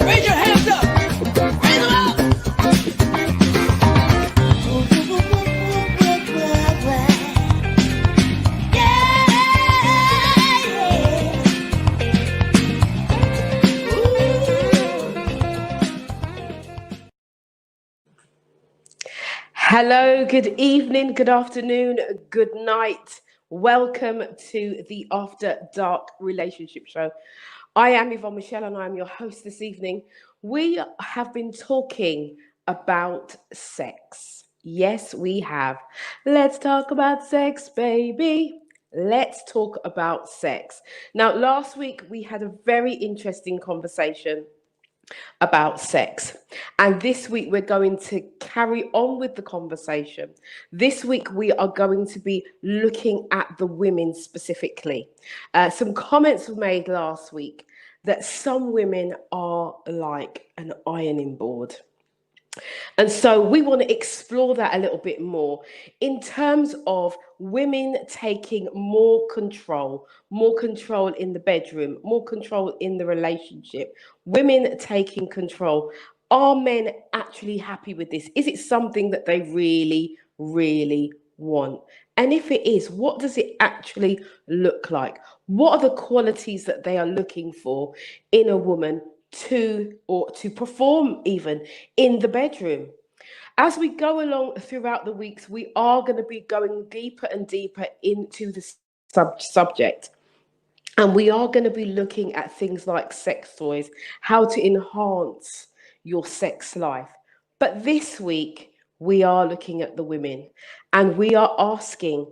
Raise your hands up. Raise them up. Hello, good evening, good afternoon, good night. Welcome to the After Dark Relationship Show. I am Yvonne Michelle and I am your host this evening. We have been talking about sex. Yes, we have. Let's talk about sex, baby. Let's talk about sex. Now, last week we had a very interesting conversation about sex. And this week, we're going to carry on with the conversation. This week, we are going to be looking at the women specifically. Some comments were made last week that some women are like an ironing board. And so we want to explore that a little bit more in terms of women taking more control in the bedroom, more control in the relationship, women taking control. Are men actually happy with this? Is it something that they really, really want? And if it is, what does it actually look like? What are the qualities that they are looking for in a woman to perform even in the bedroom? As we go along throughout the weeks, we are going to be going deeper and deeper into the subject. And we are going to be looking at things like sex toys, how to enhance your sex life. But this week, we are looking at the women and we are asking,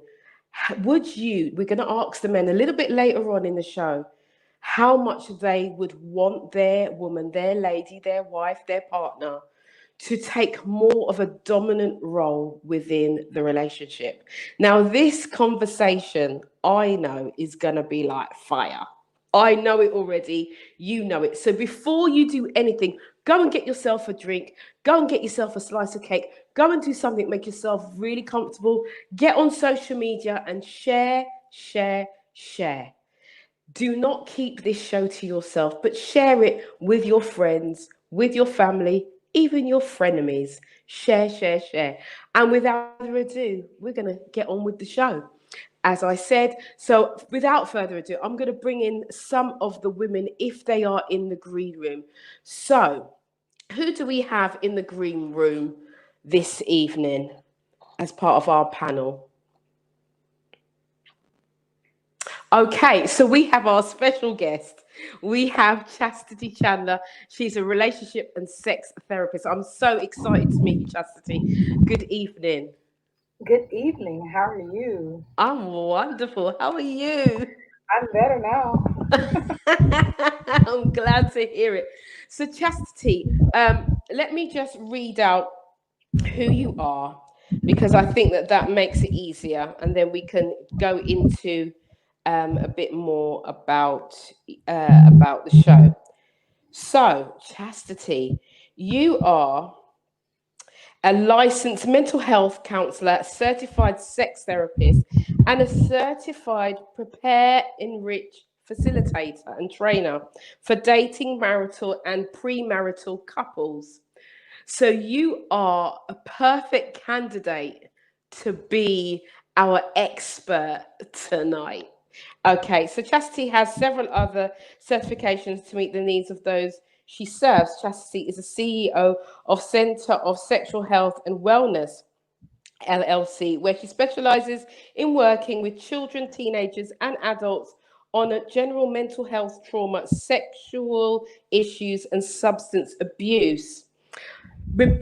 we're going to ask the men a little bit later on in the show, how much they would want their woman, their lady, their wife, their partner to take more of a dominant role within the relationship. Now, this conversation, I know, is going to be like fire. I know it already. You know it. So before you do anything, go and get yourself a drink. Go and get yourself a slice of cake. Go and do something, make yourself really comfortable. Get on social media and share. Do not keep this show to yourself, but share it with your friends, with your family, even your frenemies. Share. And without further ado, we're going to get on with the show. As I said, so without further ado, I'm going to bring in some of the women if they are in the green room. So, who do we have in the green room this evening as part of our panel? Okay, so we have our special guest. We have Chastity Chandler. She's a relationship and sex therapist. I'm so excited to meet you, Chastity. Good evening. Good evening. How are you? I'm wonderful. How are you? I'm better now. I'm glad to hear it. So, Chastity, let me just read out who you are because I think that makes it easier, and then we can go into a bit more about the show. So, Chastity, you are a licensed mental health counselor, certified sex therapist, and a certified prepare, enrich facilitator and trainer for dating, marital, and premarital couples. So you are a perfect candidate to be our expert tonight. Okay, so Chastity has several other certifications to meet the needs of those she serves. Chastity is a CEO of Center of Sexual Health and Wellness, LLC, where she specializes in working with children, teenagers, and adults on a general mental health trauma, sexual issues, and substance abuse.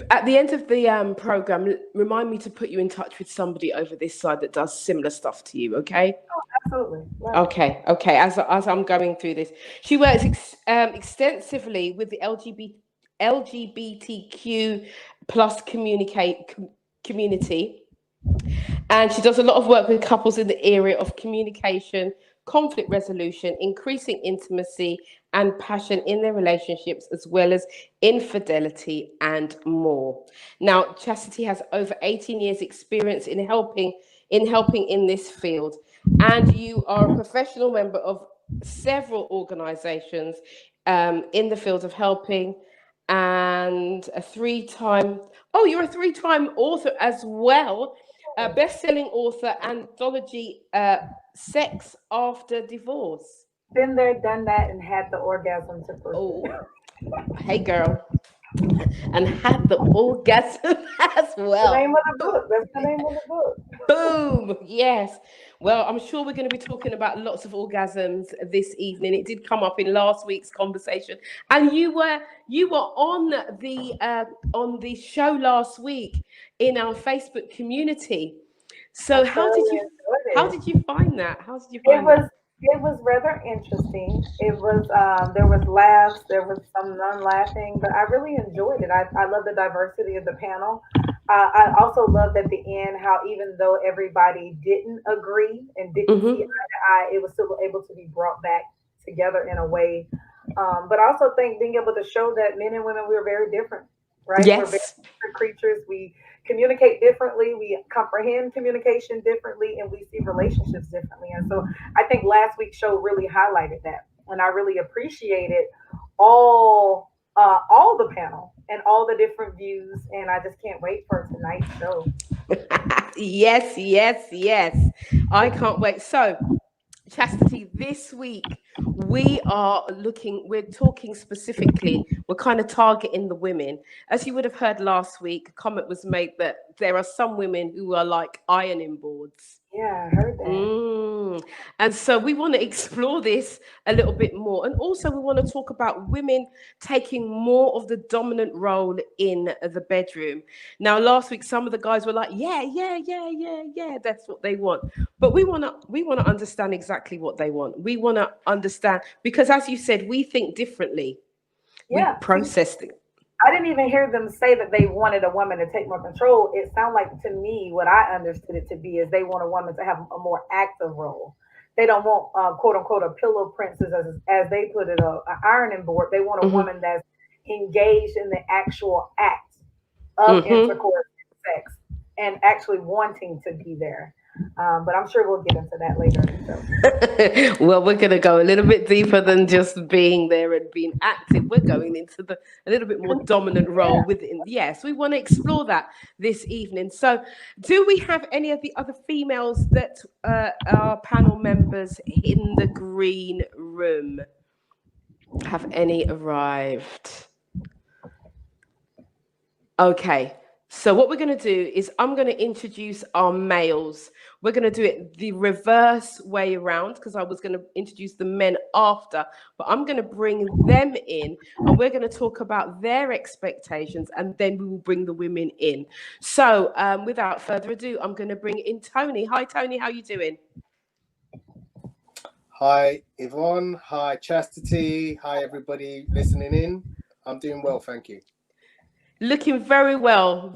At the end of the program, remind me to put you in touch with somebody over this side that does similar stuff to you, okay? Absolutely. Love it. Okay. As I'm going through this, she works extensively with the LGBTQ plus community, and she does a lot of work with couples in the area of communication, conflict resolution, increasing intimacy and passion in their relationships, as well as infidelity and more. Now, Chastity has over 18 years experience in helping in this field, and you are a professional member of several organizations in the field of helping, and you're a three-time author as well, a best-selling author, anthology, Sex After Divorce. Been there, done that, and had the orgasm to prove Oh, it. hey girl. And had the orgasm as The well. name of the book. That's the name of the book. Boom. Yes. Well, I'm sure we're going to be talking about lots of orgasms this evening. It did come up in last week's conversation, and you were on the show last week in our Facebook community. So I thoroughly how enjoyed did it. you find that? How did you It find that? was it was rather interesting. It was there was laughs, there was some non-laughing, but I really enjoyed it. I love the diversity of the panel. I also loved at the end how even though everybody didn't agree and didn't see eye Mm-hmm. to eye, it was still able to be brought back together in a way. But I also think being able to show that men and women we're very different, right? We're very Yes. different creatures. We communicate differently. We comprehend communication differently, and we see relationships differently. And so I think last week's show really highlighted that, and I really appreciated all the panel and all the different views. And I just can't wait for tonight's show. Yes, yes, yes. I can't wait. So, Chastity, this week we're talking specifically, we're kind of targeting the women. As you would have heard last week, a comment was made that there are some women who are like ironing boards. Yeah, I heard that. Mm. And so we want to explore this a little bit more. And also, we want to talk about women taking more of the dominant role in the bedroom. Now, last week, some of the guys were like, yeah, yeah, yeah, yeah, yeah, that's what they want. But we want to understand exactly what they want. We want to understand because, as you said, we think differently. We Yeah. See, process things. I didn't even hear them say that they wanted a woman to take more control. It sounded like to me what I understood it to be is they want a woman to have a more active role. They don't want quote unquote a pillow princess as they put it, a ironing board. They want a Hmm. woman that's engaged in the actual act of Hmm. intercourse and sex and actually wanting to be there. But I'm sure we'll get into that later in the show. Well, we're going to go a little bit deeper than just being there and being active. We're going into a little bit more dominant role within. Yes, we want to explore that this evening. So, do we have any of the other females that are panel members in the green room? Have any arrived? Okay. So what we're going to do is I'm going to introduce our males. We're going to do it the reverse way around because I was going to introduce the men after, but I'm going to bring them in and we're going to talk about their expectations and then we will bring the women in. So without further ado, I'm going to bring in Tony. Hi, Tony. How you doing? Hi, Yvonne. Hi, Chastity. Hi, everybody listening in. I'm doing well, thank you. Looking very well,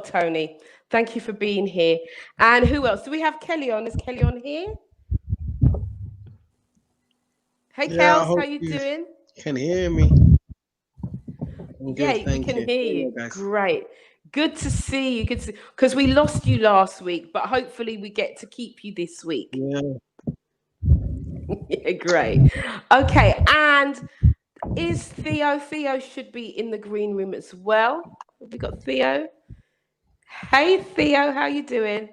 Tony. Thank you for being here. And who else? Do we have Kelly on? Is Kelly on here? Hey, Yeah, I Kels, how hope you you doing? can hear me. I'm Yeah, good, we thank can you. hear Hello, you. guys. Great. Good to see you. Good to because we lost you last week, but hopefully we get to keep you this week. Yeah, Yeah, great. Okay, and is Theo? Theo should be in the green room as well. Have we got Theo? Hey, Theo, how you doing?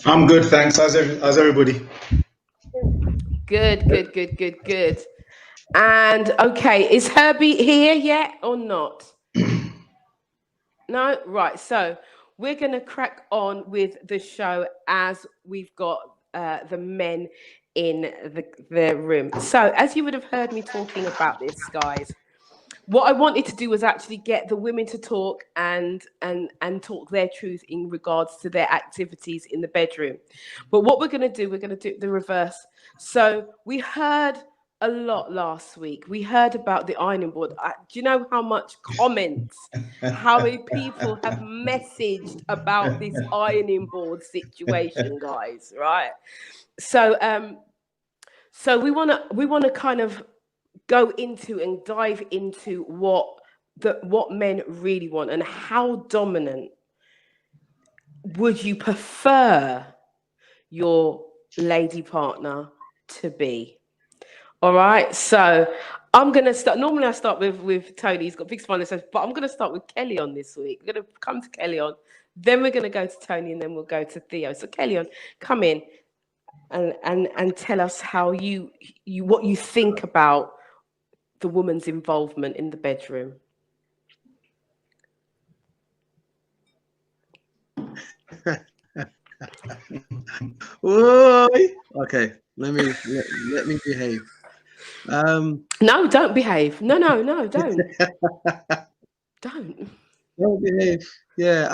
I'm good, thanks. How's everybody? Good. And okay, is Herbie here yet or not? No? Right. So we're going to crack on with the show as we've got the men in the room. So as you would have heard me talking about this, guys, what I wanted to do was actually get the women to talk and talk their truth in regards to their activities in the bedroom. But what we're going to do the reverse. So we heard a lot last week. We heard about the ironing board. Do you know how much comments, how many people have messaged about this ironing board situation, guys? Right. So so we want to kind of go into and dive into what men really want and how dominant would you prefer your lady partner to be. All right, so I'm gonna start. Normally, I start with Tony. He's got big smile, but I'm gonna start with Kelly on this week. We're gonna come to Kelly on, then we're gonna go to Tony, and then we'll go to Theo. So Kelly on, come in and tell us how you what you think about the woman's involvement in the bedroom. Oi. Okay, let me behave. No, don't behave. No, don't. Don't. Don't behave. Yeah.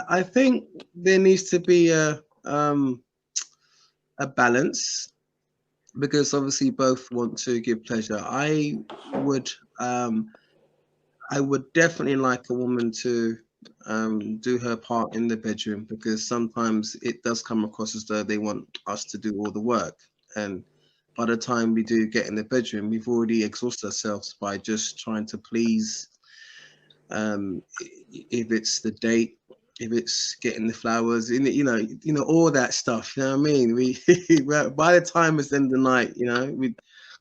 I think there needs to be a balance, because obviously both want to give pleasure. I would definitely like a woman to do her part in the bedroom, because sometimes it does come across as though they want us to do all the work, and by the time we do get in the bedroom, we've already exhausted ourselves by just trying to please. If it's the date, if it's getting the flowers, you know all that stuff. You know what I mean? We by the time it's the end of the night, we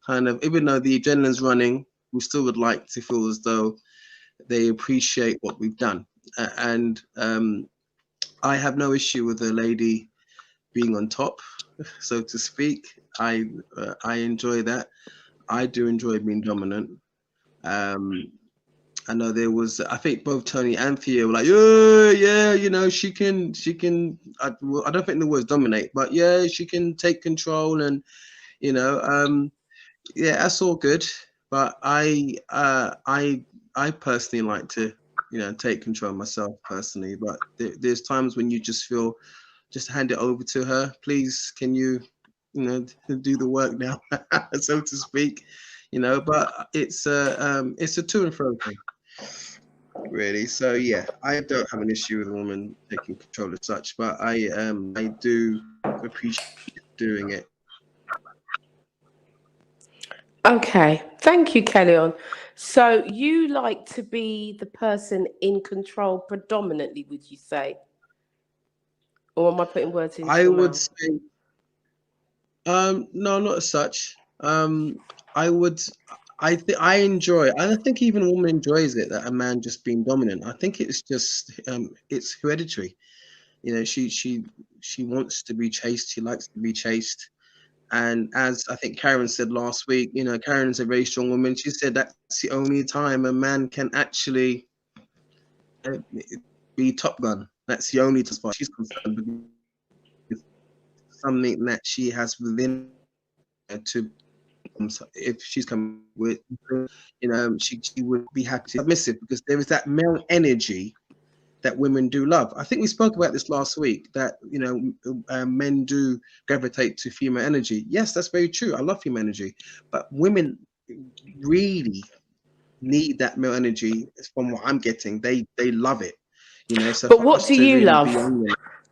kind of, even though the adrenaline's running, we still would like to feel as though they appreciate what we've done. And I have no issue with a lady being on top, so to speak. I enjoy that. I do enjoy being dominant. I know there was, I think both Tony and Theo were like, yeah, she can. I don't think the word dominate, but yeah, she can take control, and yeah, that's all good. But I personally like to, take control myself personally. But there's times when you just feel, just hand it over to her. Please, can you, do the work now, so to speak. But it's a to and fro thing, really. So yeah, I don't have an issue with a woman taking control as such, but I do appreciate doing it. Okay, thank you, Kellyon. So you like to be the person in control predominantly, would you say? Or am I putting words into your would mouth? say, no, not as such. I enjoy. I think even a woman enjoys it, that a man just being dominant. I think it's just it's hereditary. She wants to be chased. She likes to be chased. And as I think Karen said last week, Karen's a very strong woman. She said that's the only time a man can actually be Top Gun. That's the only time she's concerned, with something that she has within her to. If she's coming with, she would be happy to submissive, because there is that male energy that women do love. I think we spoke about this last week, that men do gravitate to female energy. Yes, that's very true. I love female energy, but women really need that male energy. From what I'm getting, they love it. So but what do you love?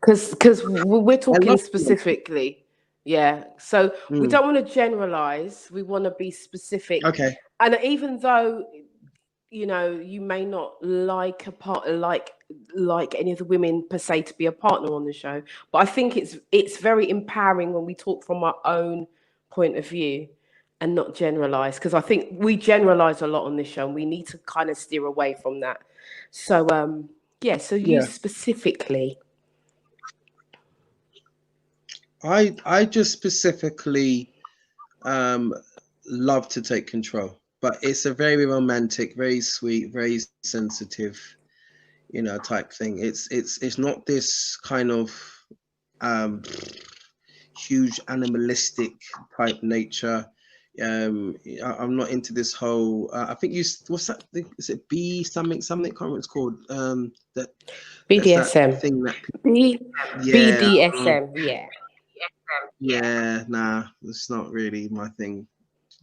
Because we're talking specifically. Yeah, so we don't want to generalize. We want to be specific. Okay. And even though you may not like a part like any of the women per se to be a partner on the show, but I think it's very empowering when we talk from our own point of view and not generalize, because I think we generalize a lot on this show and we need to kind of steer away from that. So you specifically. I just specifically love to take control, but it's a very romantic, very sweet, very sensitive, type thing. It's not this kind of huge animalistic type nature. I'm not into this whole. I think what's that? Is it B something? I can't remember what it's called. That BDSM. That thing that BDSM. Yeah. Yeah, nah, it's not really my thing,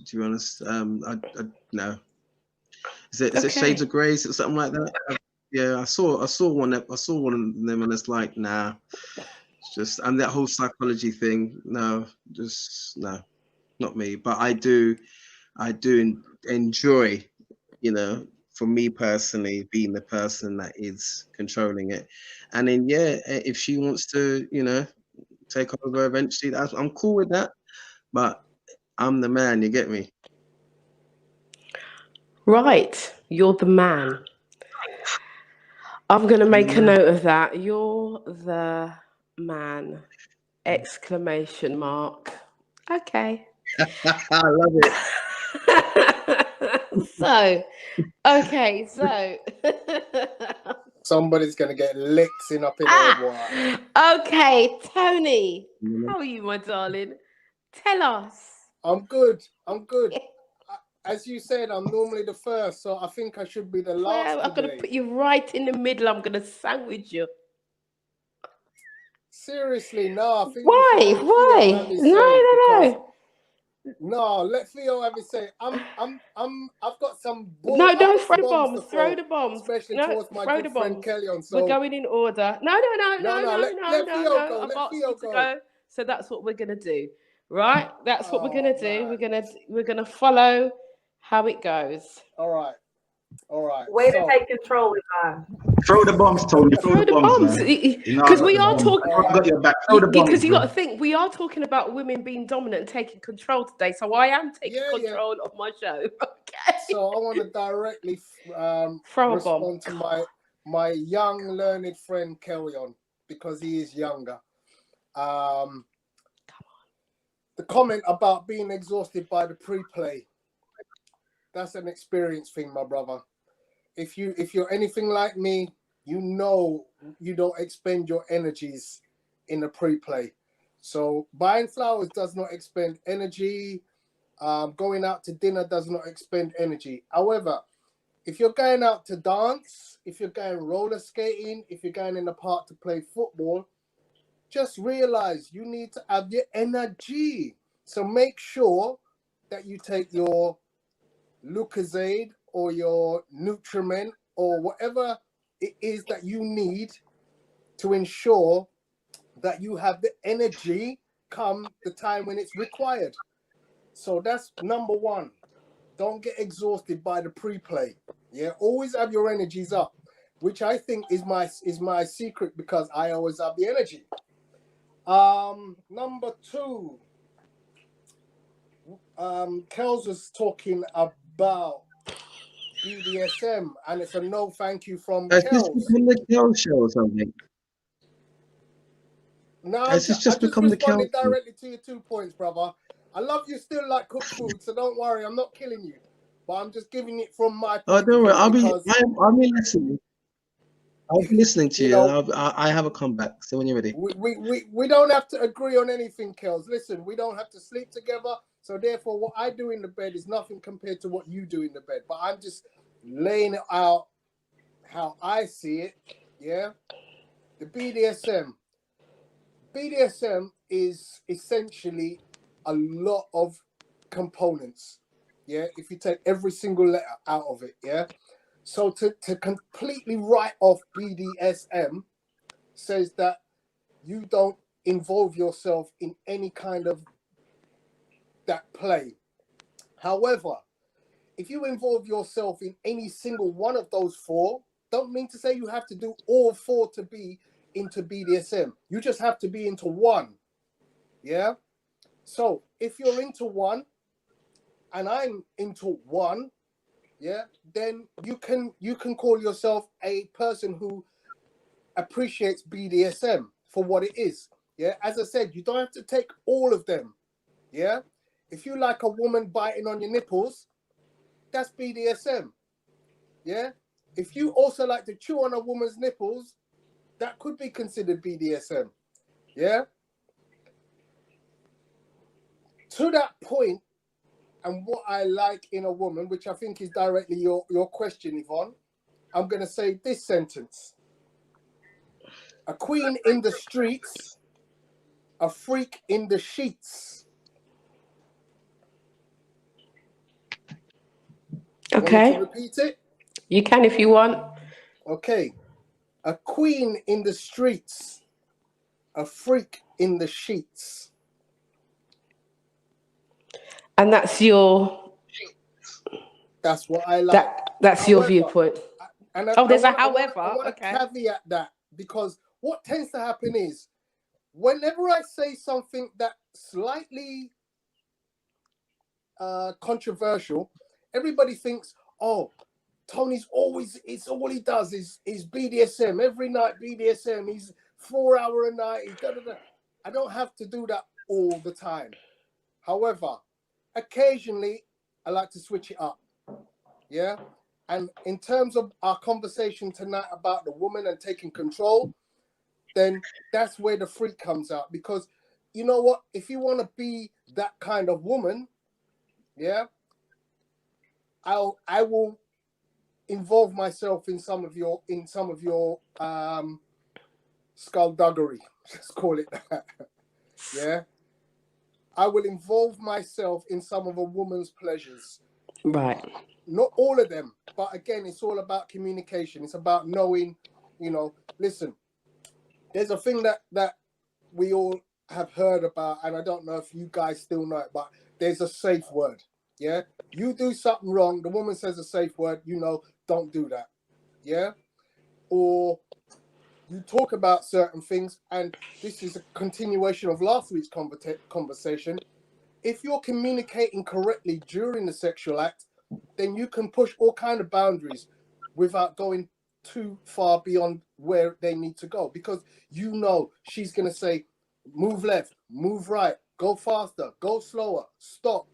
to be honest. No. Is it Shades of Grey? Is it something like that? Yeah, I saw one of them, and it's like, nah. It's just, and that whole psychology thing, no, not me. But I do enjoy, for me personally, being the person that is controlling it. And then, yeah, if she wants to, take over eventually, I'm cool with that. But I'm the man, you get me? Right, you're the man. I'm going to make a note of that. You're the man. Exclamation mark. Okay. I love it. So, Somebody's gonna get licks up in here, boy. okay, Tony, how are you, my darling? Tell us. I'm good. As you said, I'm normally the first, so I think I should be the last Well, I'm going to today. put you right in the middle. I'm going to sandwich you. Seriously, no. I think Why? we should let Theo have his say, No. No, let Theo have his say. I've got some No, I've don't got throw some the bombs to bombs. Throw throw, the bombs. especially No, towards my throw good the friend bombs. Kellyon. We're So going in order. No. let Theo go. I've Let asked Theo you to go. go. So that's what we're gonna do. Right? That's what we're Oh, gonna do. man. We're gonna follow how it goes. All right. Way to take control, Yvonne. Throw the bombs, Tony. Throw the bombs, man. You know I Because got we the are bombs. talking. I got your back. Throw the bombs, Because you bro. got to think we are talking about women being dominant and taking control today. So I am taking Yeah. control of my show. Okay. So I want to directly Throw a bomb. respond to my young learned friend Kellyon, because he is younger. The comment about being exhausted by the pre-play, that's an experience thing, my brother. If you're anything like me, you know you don't expend your energies in the pre-play. So buying flowers does not expend energy. Going out to dinner does not expend energy. However, if you're going out to dance, if you're going roller skating, if you're going in the park to play football, just realize you need to have your energy. So make sure that you take your Lucozade or your Nutriment or whatever it is that you need to ensure that you have the energy come the time when it's required. So that's number one. Don't get exhausted by the pre-play. Yeah, always have your energies up, which I think is my secret, because I always have the energy. Number two, Kels was talking about BDSM, and it's a no thank you from Has this Kels. become the Kel show or something? No, I Has this just just become the Kel responded show? directly to your 2 points, brother. I love you still like cooked food, so don't worry, I'm not killing you. But I'm just giving it from my Oh, point don't of worry. view, because I'll be listening. I'll be listening to you you. know, And I have a comeback. So when you're ready. we don't have to agree on anything, Kels. Listen, we don't have to sleep together. So therefore, what I do in the bed is nothing compared to what you do in the bed. But I'm just laying it out how I see it. Yeah, the BDSM. BDSM is essentially a lot of components. Yeah, if you take every single letter out of it. Yeah, so to completely write off BDSM says that you don't involve yourself in any kind of that play. However, if you involve yourself in any single one of those four, don't mean to say you have to do all four to be into BDSM. You just have to be into one. Yeah. So if you're into one and I'm into one, yeah, then you can call yourself a person who appreciates BDSM for what it is. Yeah. As I said, you don't have to take all of them. Yeah. If you like a woman biting on your nipples, that's BDSM. Yeah. If you also like to chew on a woman's nipples, that could be considered BDSM. Yeah. To that point, and what I like in a woman, which I think is directly your question, Yvonne, I'm going to say this sentence: a queen in the streets, a freak in the sheets. Okay. Want me to repeat it? You can if you want. Okay. A queen in the streets, a freak in the sheets. And that's your That's what I like. That's your viewpoint. And there's a I want however. to caveat that, because what tends to happen is whenever I say something that slightly controversial, everybody thinks, oh, Tony's always, it's all he does is BDSM. Every night BDSM, he's 4 hour a night. I don't have to do that all the time. However, occasionally I like to switch it up. Yeah. And in terms of our conversation tonight about the woman and taking control, then that's where the freak comes out. Because you know what? If you want to be that kind of woman, yeah, I will involve myself in some of your skullduggery. Let's call it that. Yeah. I will involve myself in some of a woman's pleasures. Right. Not all of them, but again, it's all about communication. It's about knowing, listen, there's a thing that we all have heard about, and I don't know if you guys still know it, but there's a safe word. Yeah. You do something wrong, the woman says a safe word, don't do that. Yeah. Or you talk about certain things, and this is a continuation of last week's conversation. If you're communicating correctly during the sexual act, then you can push all kind of boundaries without going too far beyond where they need to go, because she's going to say, move left, move right, go faster, go slower, stop.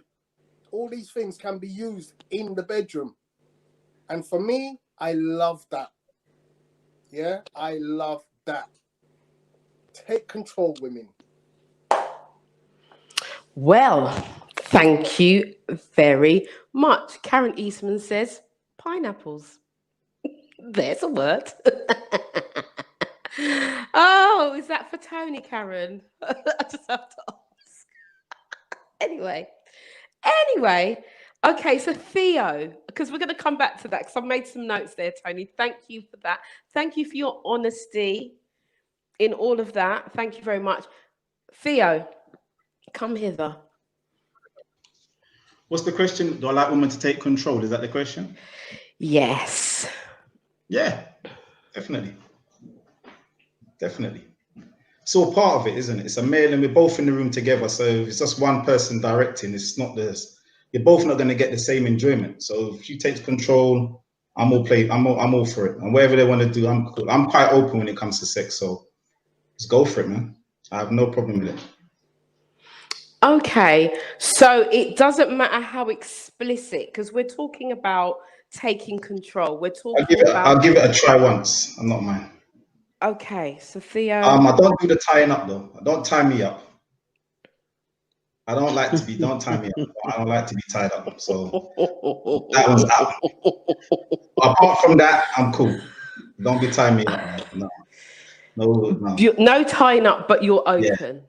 All these things can be used in the bedroom. And for me, I love that. Yeah, I love that. Take control, women. Well, thank you very much. Karen Eastman says pineapples. There's a word. Oh, is that for Tony, Karen? I just have to ask. Anyway, okay, so Theo, because we're going to come back to that, because I've made some notes there, Tony. Thank you for that. Thank you for your honesty in all of that. Thank you very much. Theo, come hither. What's the question? Do I like women to take control? Is that the question? Yes. Yeah, definitely. Definitely. It's all part of it, isn't it? It's a male and we're both in the room together. So if it's just one person directing, it's not this. You're both not going to get the same enjoyment. So if she takes control, I'm all for it. And whatever they want to do, I'm cool. I'm quite open when it comes to sex. So just go for it, man. I have no problem with it. Okay, so it doesn't matter how explicit, because we're talking about taking control. We're talking I'll give it a try once. I'm not mine. Okay, so Theo. I don't do the tying up though. Don't tie me up. I don't like to be. Don't tie me up. I don't like to be tied up. So that was out. Apart from that, I'm cool. Don't be tying me up. No. No tying up, but you're open. Yeah,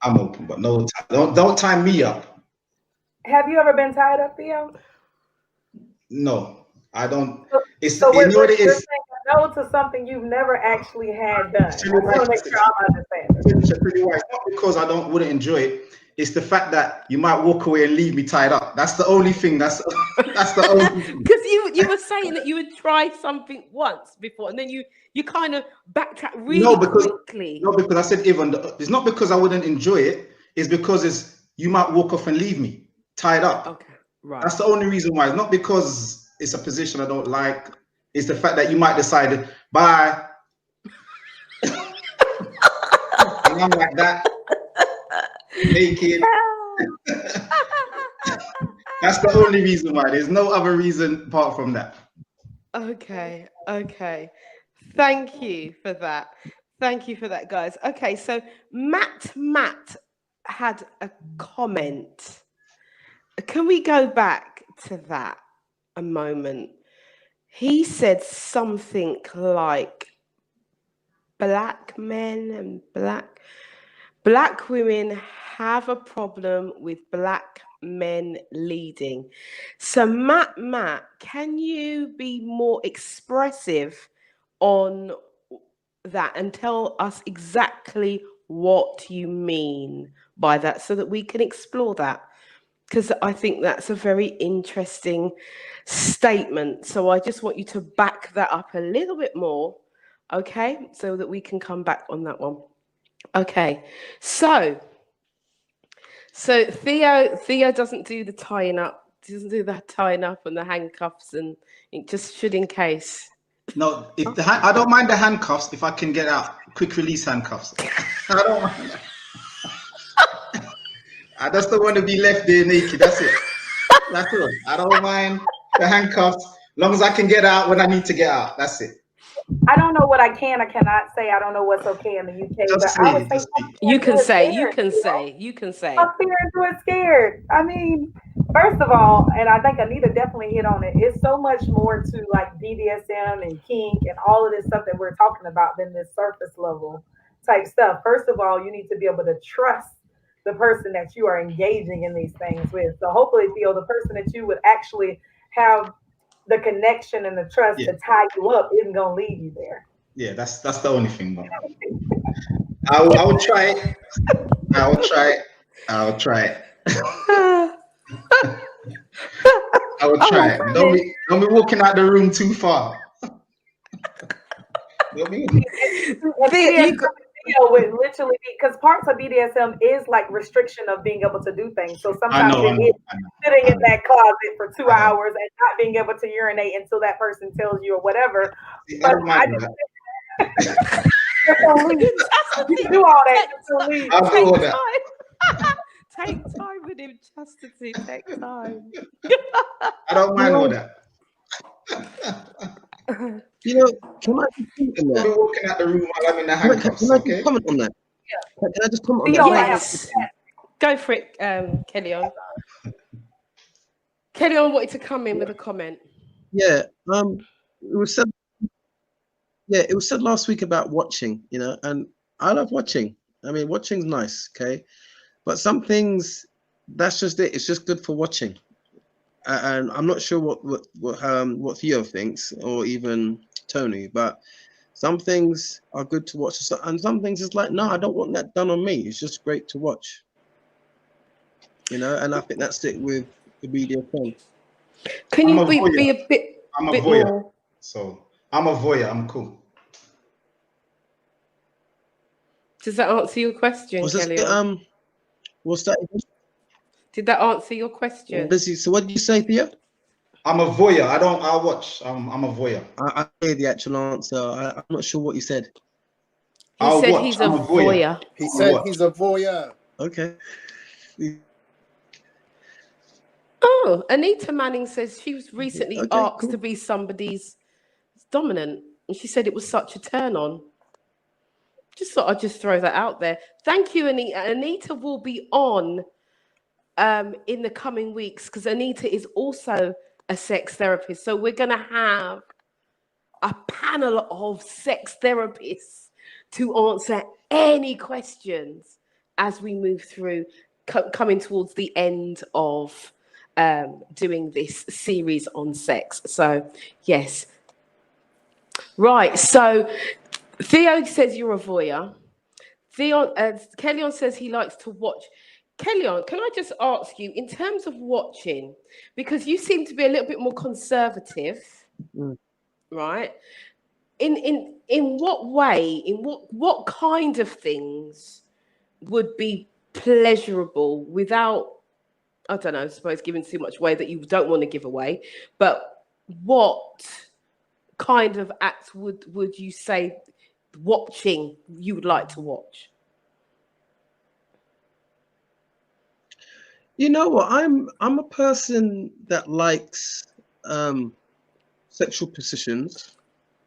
I'm open, but no. Don't tie me up. Have you ever been tied up, Theo? No, I don't. So you know what it is. No to something you've never actually had done. I want to make sure I'm understanding. It's not because I wouldn't enjoy it. It's the fact that you might walk away and leave me tied up. That's the only thing. That's the only thing. Because you were saying that you had tried something once before, and then you kind of backtrack really quickly. No, because I said even it's not because I wouldn't enjoy it. It's because you might walk off and leave me tied up. Okay, right. That's the only reason why. It's not because it's a position I don't like. It's the fact that you might decide, bye. And I'm like that. Naked. That's the only reason why. There's no other reason apart from that. Okay. Thank you for that. Guys. Okay, so Matt had a comment. Can we go back to that a moment? He said something like black men and black women have a problem with black men leading. So Matt, can you be more expressive on that and tell us exactly what you mean by that so that we can explore that? because I think that's a very interesting statement. So I just want you to back that up a little bit more, okay? So that we can come back on that one. Okay, so Theo doesn't do the tying up, doesn't do the tying up and the handcuffs, and it just should in case. No, if I don't mind the handcuffs if I can get out quick release handcuffs. I don't mind that. I just don't want to be left there naked. That's it. That's all. I don't mind the handcuffs, long as I can get out when I need to get out. That's it. I don't know what I can or cannot say. I don't know what's okay in the UK, Just but I say would it, say just speak. You can do it say, you scared, can you know? say, you can say. I'm fearing to it scared. I mean, first of all, and I think Anita definitely hit on it, it's so much more to like BDSM and kink and all of this stuff that we're talking about than this surface level type stuff. First of all, you need to be able to trust the person that you are engaging in these things with. So hopefully, Theo, the person that you would actually have the connection and the trust Yeah. to tie you up isn't going to lead you there. Yeah, that's the only thing. But I will try it. I will try it. I will try it. I will try it. Don't be walking out the room too far. Don't be. BDSM would literally be, because parts of BDSM is like restriction of being able to do things. So sometimes I know. it is sitting in that closet for 2 I know. hours and not being able to urinate until that person tells you or whatever. See, I But don't mind that. just don't leave. You can do all that. Just don't leave. I'll do all that. Take time with him, chastity. Take time. I don't mind all that. You know, can I just comment on Don't that? be walking out the room while I'm in the handcuffs. Can I Okay. just comment on that? Can I just comment on Theo, that? I have Yes. Go for it, Kellyon. Kellyon wanted to come in with a comment. Yeah. It was said. Yeah, it was said last week about watching. You know, and I love watching. I mean, watching's nice, okay, but some things, that's just it. It's just good for watching. And I'm not sure what Theo thinks, or even Tony, but some things are good to watch, and some things it's like, no, I don't want that done on me. It's just great to watch, you know. And I think that's it with the BDSM. Can I'm you a voyeur. be a bit, I'm a bit voyeur. more? So I'm a voyeur. I'm cool. Does that answer your question, Was this Kellyon? what's that? Did that answer your question? So what did you say, Theo? I'm a voyeur. I'll watch. I'm a voyeur. I hear the actual answer. I'm not sure what you said. He I'll said watch. he's I'm a a voyeur. voyeur. He I'll said watch. he's a voyeur. Okay. Oh, Anita Manning says she was recently Okay, asked cool. to be somebody's dominant, and she said it was such a turn on. Just thought I'd just throw that out there. Thank you, Anita. Anita will be on in the coming weeks because Anita is also a sex therapist. So we're going to have a panel of sex therapists to answer any questions as we move through, coming towards the end of doing this series on sex. So, yes. Right. So, Theo says you're a voyeur. Kellyon says he likes to watch. Kellyon, can I just ask you, in terms of watching, because you seem to be a little bit more conservative, right? In what way, in what kind of things would be pleasurable without, I don't know, I suppose giving too much away that you don't want to give away, but what kind of acts would you say watching you would like to watch? You know what? I'm a person that likes sexual positions,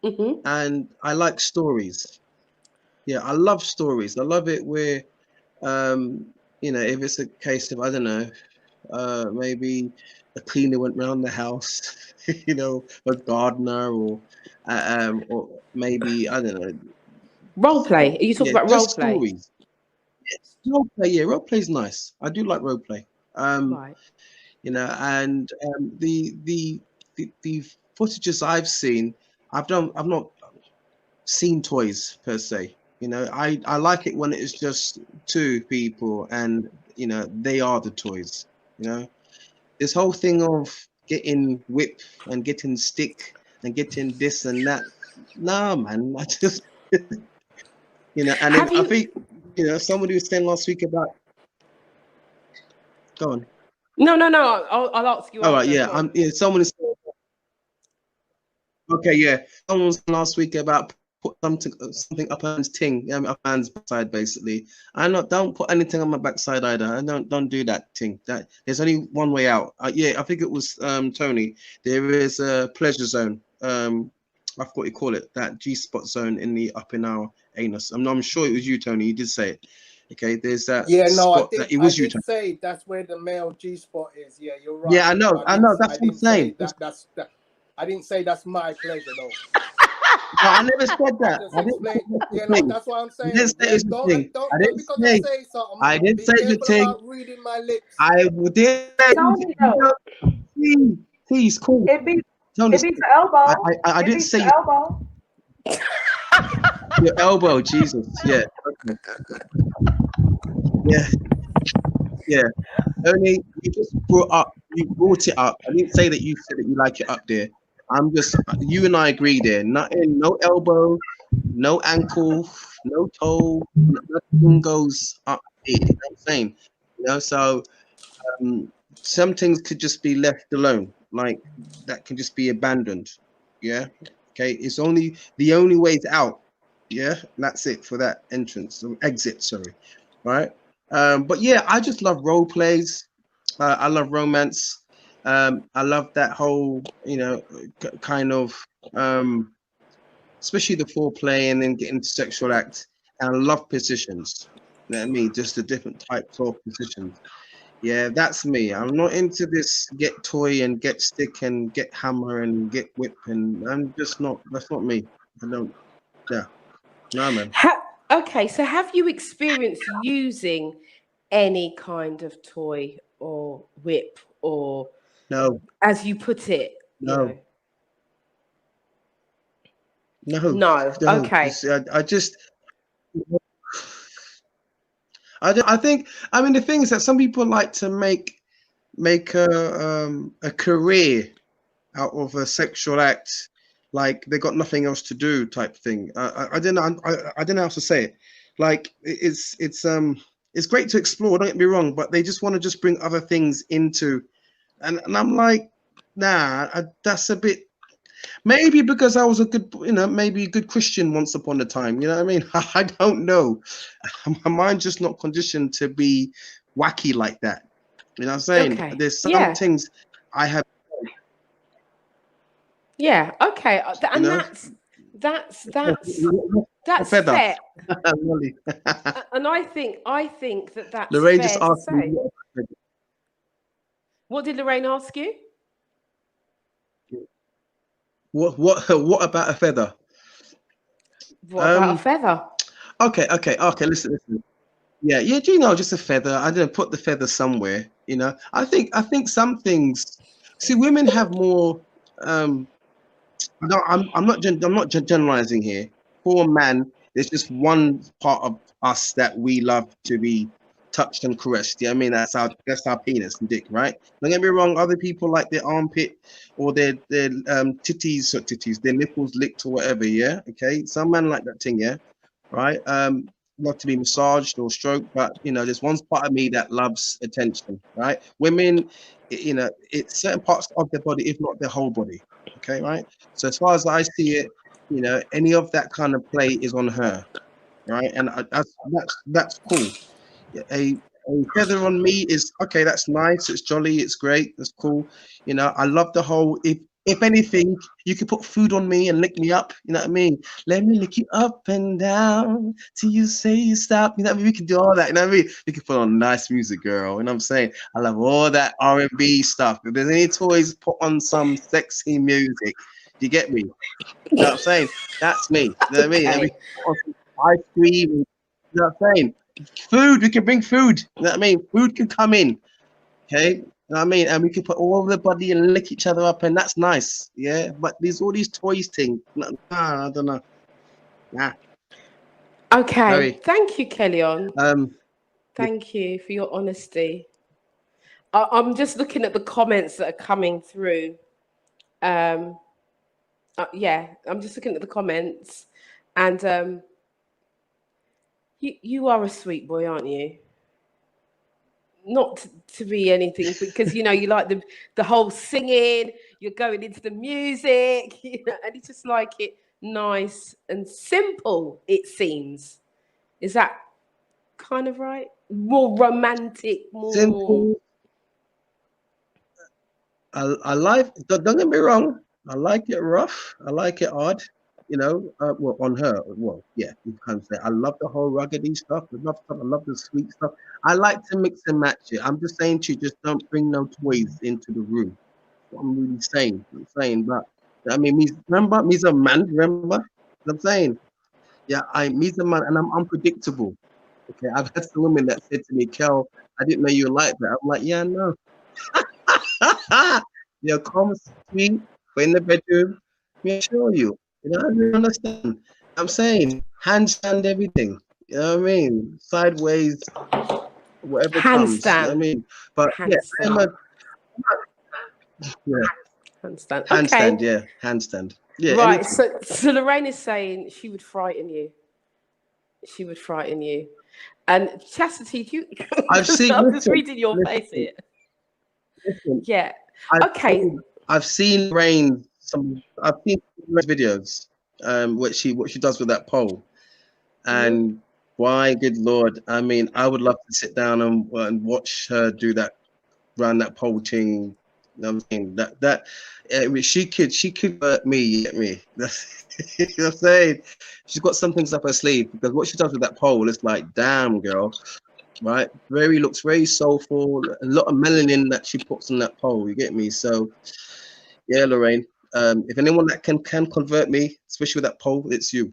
and I like stories. Yeah, I love stories. I love it where, you know, if it's a case of, I don't know, maybe a cleaner went round the house, you know, a gardener, or maybe, I don't know. Role play. Are you talking about role play? Stories. Yes, role play. Yeah, role play's nice. I do like role play. Right. You know, and the footages I've seen, I've not seen toys per se. You know, I like it when it's just two people and, you know, they are the toys. You know, this whole thing of getting whip and getting stick and getting this and that. Nah, man, I just you know. And then Have I you? think somebody was saying last week about. Go on. No. I'll ask you All right, after. yeah. Go on. Someone is okay. Yeah, someone was last week about put something up man's ting, up man's backside, basically. Don't put anything on my backside either. I don't do that thing. That there's only one way out. Yeah, I think it was Tony. There is a pleasure zone. I forgot what you call it. That G-spot zone up in our anus. I'm sure it was you, Tony. You did say it. Okay, there's that Yeah, no, spot that it was you, did Tony. say that's where the male G spot is. Yeah, you're right. Yeah, I know. That's what I'm saying. I didn't say that's my pleasure, though. No, I never said that. I didn't say, yeah, no, that's what I'm saying. I didn't say it's a thing. Don't I didn't because say. I say something. I didn't Be say it's a careful thing. about reading my lips. I did. Tony, though, Please, cool. it beats Tony, the elbow. I didn't beats say the elbow. your elbow, Jesus. Yeah. Okay. Yeah. Yeah. Only you just you brought it up. I didn't say that you said that you like it up there. I'm just, you and I agree there. Nothing, no elbow, no ankle, no toe, nothing goes up here. You know what I'm saying? So some things could just be left alone. Like that can just be abandoned. Yeah. Okay. It's only the only way's out. Yeah. That's it for that exit. Sorry. Right. But yeah, I just love role plays. I love romance. I love that whole, kind of, especially the foreplay and then getting to sexual act. And I love positions. You know what I mean? Just the different types of positions. Yeah, that's me. I'm not into this get toy and get stick and get hammer and get whip, and I'm just not. That's not me. I don't. Yeah. No, man. Okay, so have you experienced using any kind of toy or whip or No. as you put it? No. No. Okay. I think. I mean, the thing is that some people like to make a career out of a sexual act, like they got nothing else to do type thing. I don't know. I don't know how to say it. Like it's great to explore. Don't get me wrong, but they just want to just bring other things into, and I'm like, nah, that's a bit. Maybe because I was a good, maybe a good Christian once upon a time. You know what I mean? I don't know. My mind's just not conditioned to be wacky like that. You know what I'm saying? Okay. There's some things I have. Yeah. Okay. And that's fair. And I think that's Lorraine fair just to asked say. me. What did Lorraine ask you? What about a feather? What about a feather? Okay. Listen. Yeah. Do you know, just a feather? I didn't put the feather somewhere. I think some things. See, women have more. I'm not generalizing here. For a man, there's just one part of us that we love to be touched and caressed. Yeah, I mean that's our penis and dick, right? Don't get me wrong. Other people like their armpit or their titties, their nipples licked or whatever. Yeah, okay. Some men like that thing. Yeah, right. Not to be massaged or stroked, but there's one part of me that loves attention. Right? Women, it's certain parts of their body, if not their whole body. Okay, right. So as far as I see it, any of that kind of play is on her, right? And that's cool. A feather on me is okay. That's nice. It's jolly. It's great. That's cool. I love the whole. If anything, you could put food on me and lick me up. You know what I mean? Let me lick you up and down till you say you stop. You know what I mean? We can do all that. You know what I mean? We can put on nice music, girl. You know what I'm saying? I love all that R&B stuff. If there's any toys, put on some sexy music. Do you get me? You know what I'm saying? That's me. You know what I mean? Okay. And we can put on some ice cream. You know what I'm saying? Food, we can bring food. You know what I mean? Food can come in. Okay? You know what I mean? And we can put all over the body and lick each other up, and that's nice. Yeah. But there's all these toys things. Nah, I don't know. Nah. Okay. Very. Thank you, Kellyon. Thank you for your honesty. I'm just looking at the comments that are coming through. Yeah, I'm just looking at the comments, and you are a sweet boy, aren't you? Not to be anything, because you know you like the whole singing. You're going into the music, you know, and you just like it nice and simple. It seems. Is that kind of right? More romantic, more. Simple. I like. Don't get me wrong. I like it rough. I like it hard. You know, well, on her. Well, yeah, you can say. I love the whole ruggedy stuff. I love the sweet stuff. I like to mix and match it. I'm just saying to you, just don't bring no toys into the room. What I'm really saying. But I mean, me's a man. Remember what I'm saying? Yeah, me's a man, and I'm unpredictable. Okay, I've had some women that said to me, "Kel, I didn't know you were like that." I'm like, yeah, no. You're calm, sweet, but in the bedroom, me assure you. You know, I don't understand. I'm saying handstand everything. You know what I mean? Sideways, whatever comes. You know what I Handstand. mean? But yeah, yeah, Handstand. handstand, Okay. yeah, handstand. Yeah, Right. anything. So Lorraine is saying she would frighten you. She would frighten you. And Chastity, do you I've seen. I'm just Listen, reading your face listen, here. listen. Yeah. I've Okay. I've seen Rain. I've seen Rain's videos. What she does with that pole. And why, good Lord, I mean, I would love to sit down and watch her do that, run that pole thing. You know what I'm saying? She could hurt me, you get me? That's, you know what I'm saying? She's got some things up her sleeve, because what she does with that pole is like, damn, girl, right? Looks very soulful. A lot of melanin that she puts on that pole, you get me? So, yeah, Lorraine, if anyone that can convert me, especially with that pole, it's you.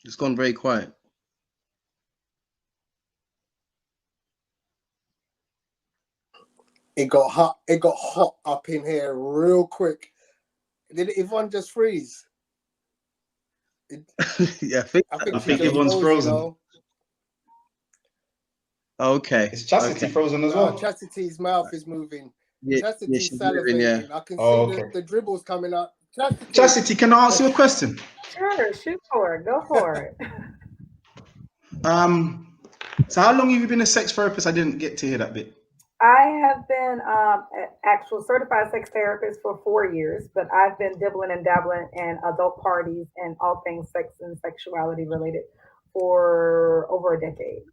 It's gone very quiet. It got hot. It got hot up in here real quick. Did Yvonne just freeze? Yeah, I think she just Yvonne's frozen. You know? Okay. Is Chastity frozen as well? Chastity's mouth is moving. Yeah, Chastity's she's salivating. moving, yeah. I can see the dribbles coming up. Chastity, can I ask you a question? Sure, shoot for it. Go for it. So how long have you been a sex therapist? I didn't get to hear that bit. I have been an actual certified sex therapist for 4 years, but I've been dibbling and dabbling in adult parties and all things sex and sexuality related for over a decade.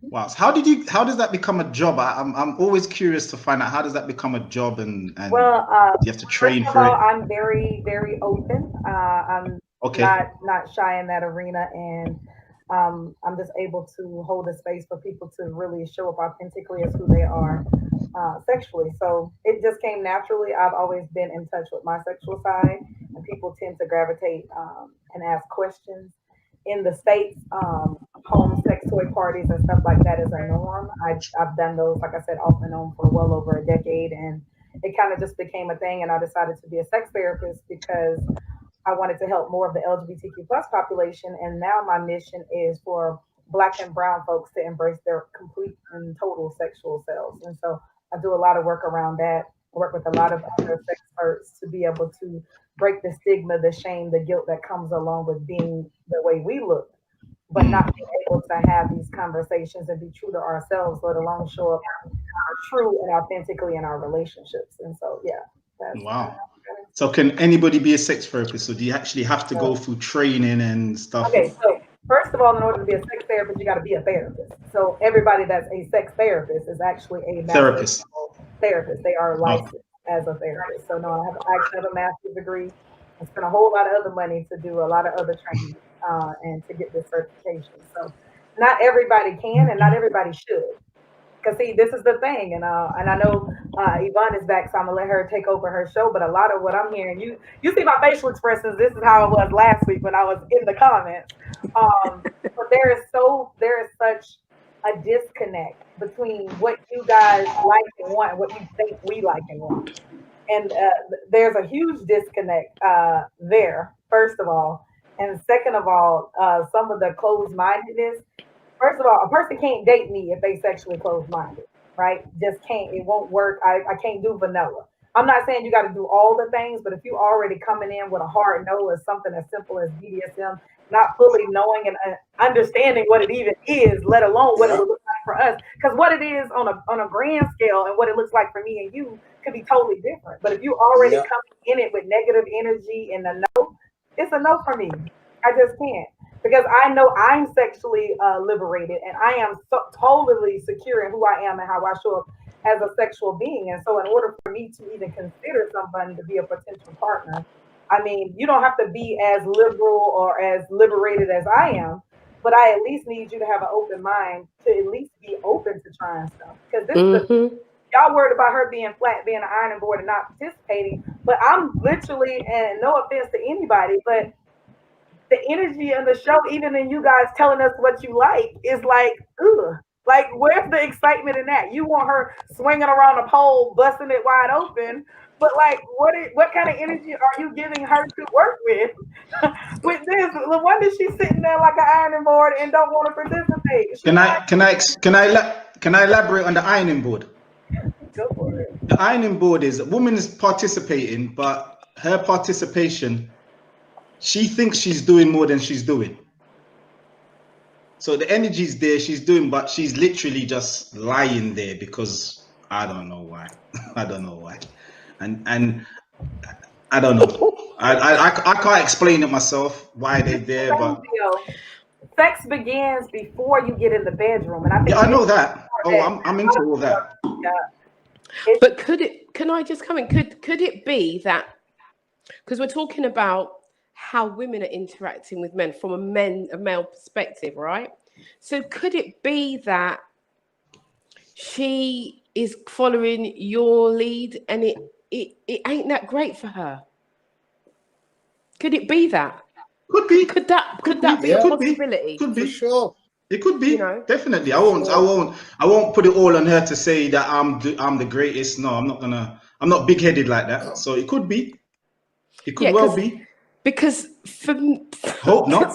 Wow. So how does that become a job? I'm always curious to find out, how does that become a job, and well, you have to train first of for all, it? I'm very, very open. I'm not shy in that arena, and I'm just able to hold a space for people to really show up authentically as who they are sexually. So it just came naturally. I've always been in touch with my sexual side, and people tend to gravitate and ask questions. In the States, home sex toy parties and stuff like that is a norm. I've done those, like I said, off and on for well over a decade, and it kind of just became a thing. And I decided to be a sex therapist because I wanted to help more of the LGBTQ plus population. And now my mission is for Black and Brown folks to embrace their complete and total sexual selves. And so I do a lot of work around that. I work with a lot of other sex experts to be able to break the stigma, the shame, the guilt that comes along with being the way we look, but not being able to have these conversations and be true to ourselves, let alone show up true and authentically in our relationships. And so, yeah. Wow. So can anybody be a sex therapist, or do you actually have to go through training and stuff? Okay, so first of all, in order to be a sex therapist, you got to be a therapist. So everybody that's a sex therapist is actually a therapist. They are licensed as a therapist. So no, I actually have a master's degree. I spent a whole lot of other money to do a lot of other training and to get this certification. So not everybody can, and not everybody should. Because see, this is the thing, and I know Yvonne is back, so I'm gonna let her take over her show. But a lot of what I'm hearing, you see my facial expressions. This is how it was last week when I was in the comments. But there is such a disconnect between what you guys like and want, and what you think we like and want, and there's a huge disconnect there. First of all, And second of all, some of the closed-mindedness. First of all, a person can't date me if they sexually closed-minded, right? Just can't. It won't work. I can't do vanilla. I'm not saying you got to do all the things, but if you already coming in with a hard no as something as simple as BDSM, not fully knowing and understanding what it even is, let alone what it would look like for us, because what it is on a grand scale and what it looks like for me and you could be totally different. But if you already coming in it with negative energy and a no, it's a no for me. I just can't, because I know I'm sexually liberated and I am totally secure in who I am and how I show up as a sexual being. And so in order for me to even consider somebody to be a potential partner, I mean, you don't have to be as liberal or as liberated as I am, but I at least need you to have an open mind to at least be open to trying stuff. Because this is y'all worried about her being flat, being an ironing board and not participating. But I'm literally, and no offense to anybody, but the energy in the show, even in you guys telling us what you like, is like, ugh. Like, where's the excitement in that? You want her swinging around a pole, busting it wide open, but like, what kind of energy are you giving her to work with? With this, no wonder she's sitting there like an ironing board and don't want to participate. Can I elaborate on the ironing board? Go for it. The ironing board is a woman is participating, but her participation, she thinks she's doing more than she's doing. So the energy's there, she's doing, but she's literally just lying there because I don't know why. I don't know why. And I don't know. I can't explain it myself why they're there, but sex begins before you get in the bedroom. And I think I know that. Oh, I'm into all that. But can I just come in? Could it be that, because we're talking about how women are interacting with men from a male perspective, right? So could it be that she is following your lead and it ain't that great for her? Could it be that? Could be. Could that be a possibility? Could be. For sure. It could be. You know? Definitely. I won't put it all on her to say that I'm the greatest. No, I'm not big-headed like that. So it could be. It could well be. Because Hope not.